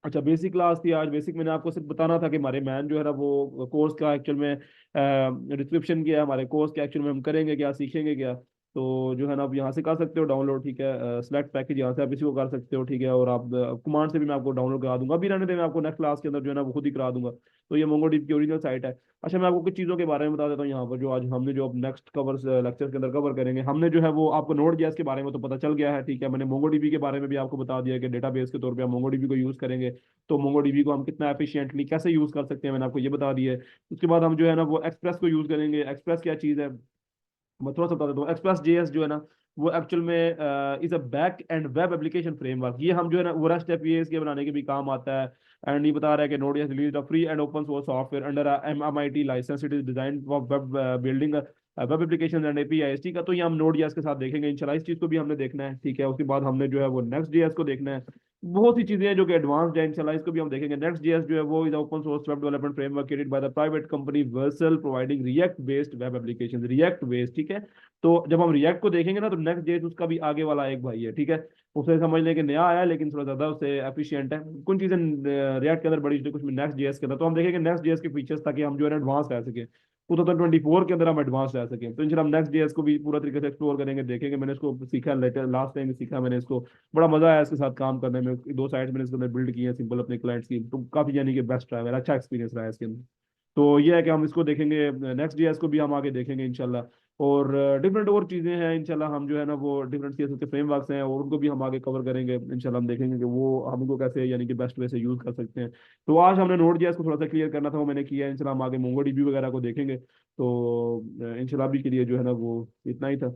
अच्छा, बेसिक क्लास थी आज, बेसिक मैंने आपको सिर्फ बताना था कि हमारे मैन जो है ना वो कोर्स का एक्चुअल में डिस्क्रिप्शन किया है, हमारे कोर्स के एक्चुअल में हम करेंगे क्या, सीखेंगे क्या। तो जो है ना आप यहाँ से कर सकते हो डाउनलोड, ठीक है, सेलेक्ट पैकेज यहाँ से आप इसी को कर सकते हो, ठीक है। और आप कमांड से भी मैं आपको डाउनलोड करा दूंगा, अभी रहने दें, मैं आपको नेक्स्ट क्लास के अंदर जो है ना वो खुद ही करा दूंगा। तो ये मोंगोडीबी की ओरिजिनल साइट है। अच्छा, मैं आपको कुछ चीज़ों के बारे में बता देता हूँ यहाँ पर, जो आज हमने जो अब नेक्स्ट कवर लेक्चर के अंदर कवर करेंगे। हमने जो है वो आपको नोड जेएस के बारे में तो पता चल गया है, ठीक है, मैंने मोंगोडीबी के बारे में भी आपको बता दिया कि डेटाबेस के तौर पे हम मोंगोडीबी को यूज़ करेंगे। तो मोंगोडीबी को हम कितना एफिशिएंटली कैसे यूज़ कर सकते हैं मैंने आपको ये बता दिया है। उसके बाद हम जो है ना वो एक्सप्रेस को यूज़ करेंगे। एक्सप्रेस क्या चीज़ है, मैं थोड़ा सा बता देता हूँ। एक्सप्रेस जेएस जो है ना, वो एक्चुअल में is a back and web application framework. ये हम जो है ना वो रेस्ट एपीआई के बनाने के भी काम आता है। एंड ये बता रहा है कि Node S release a free and open source software under MIT licence. It is design for web building web application and API. ठीक है, तो ये हम नोड जेएस के साथ देखेंगे इंशाल्लाह। इस चीज को भी हमने देखना है, ठीक है। उसके बाद हमने जो है वो नेक्स्ट जेएस को देखना है। बहुत सी चीजें हैं जो कि एडवांस्ड है इंशाल्लाह, इसको भी हम देखेंगे। नेक्स्ट जेएस जो है वो is open source web development framework created by the private company Vercel providing react based web application, react based, ठीक है। तो जब हम रिएक्ट को देखेंगे ना, तो नेक्स्ट जेएस उसका भी आगे वाला एक भाई है, ठीक है। उसे समझ लें कि नया आया है, लेकिन थोड़ा ज्यादा उससे एफिशिएंट है। कुछ चीजें रिएक्ट के अंदर बड़ी कुछ नेक्स्ट जेएस के अंदर, तो हम देखेंगे नेक्स्ट जेएस के फीचर्स, ताकि हम जो है एडवांस रह सके 2024 के अंदर, हम एडवांस रह सकें। तो इंशाल्लाह हम नेक्स्ट जेएस को भी पूरा तरीके से एक्सप्लोर करेंगे, देखेंगे। मैंने इसको सीखा लेटर लास्ट टाइम सीखा मैंने इसको, बड़ा मजा आया इसके साथ काम करने में। दो साइड्स मैंने इसके अंदर बिल्ड की है सिंपल अपने क्लाइंट्स की, तो काफी यानी कि बेस्ट रहा है मेरा, अच्छा एक्सपीरियंस रहा है इसके अंदर। तो ये है कि हम इसको देखेंगे, नेक्स्ट जेएस को भी हम आगे देखेंगे इंशाल्लाह। और डिफरेंट और चीज़ें हैं इंशाल्लाह, हम जो है ना वो डिफरेंट सीएसएस के फ्रेमवर्क्स हैं, और उनको भी हम आगे कवर करेंगे इंशाल्लाह। हम देखेंगे कि वो हम उनको कैसे यानी कि बेस्ट वे से यूज़ कर सकते हैं। तो आज हमने नोट जेएस को थोड़ा सा क्लियर करना था, वो मैंने किया है इंशाल्लाह। हम आगे मोंगो डीबी वगैरह को देखेंगे। तो इंशाल्लाह अभी के लिए जो है ना वो इतना ही था।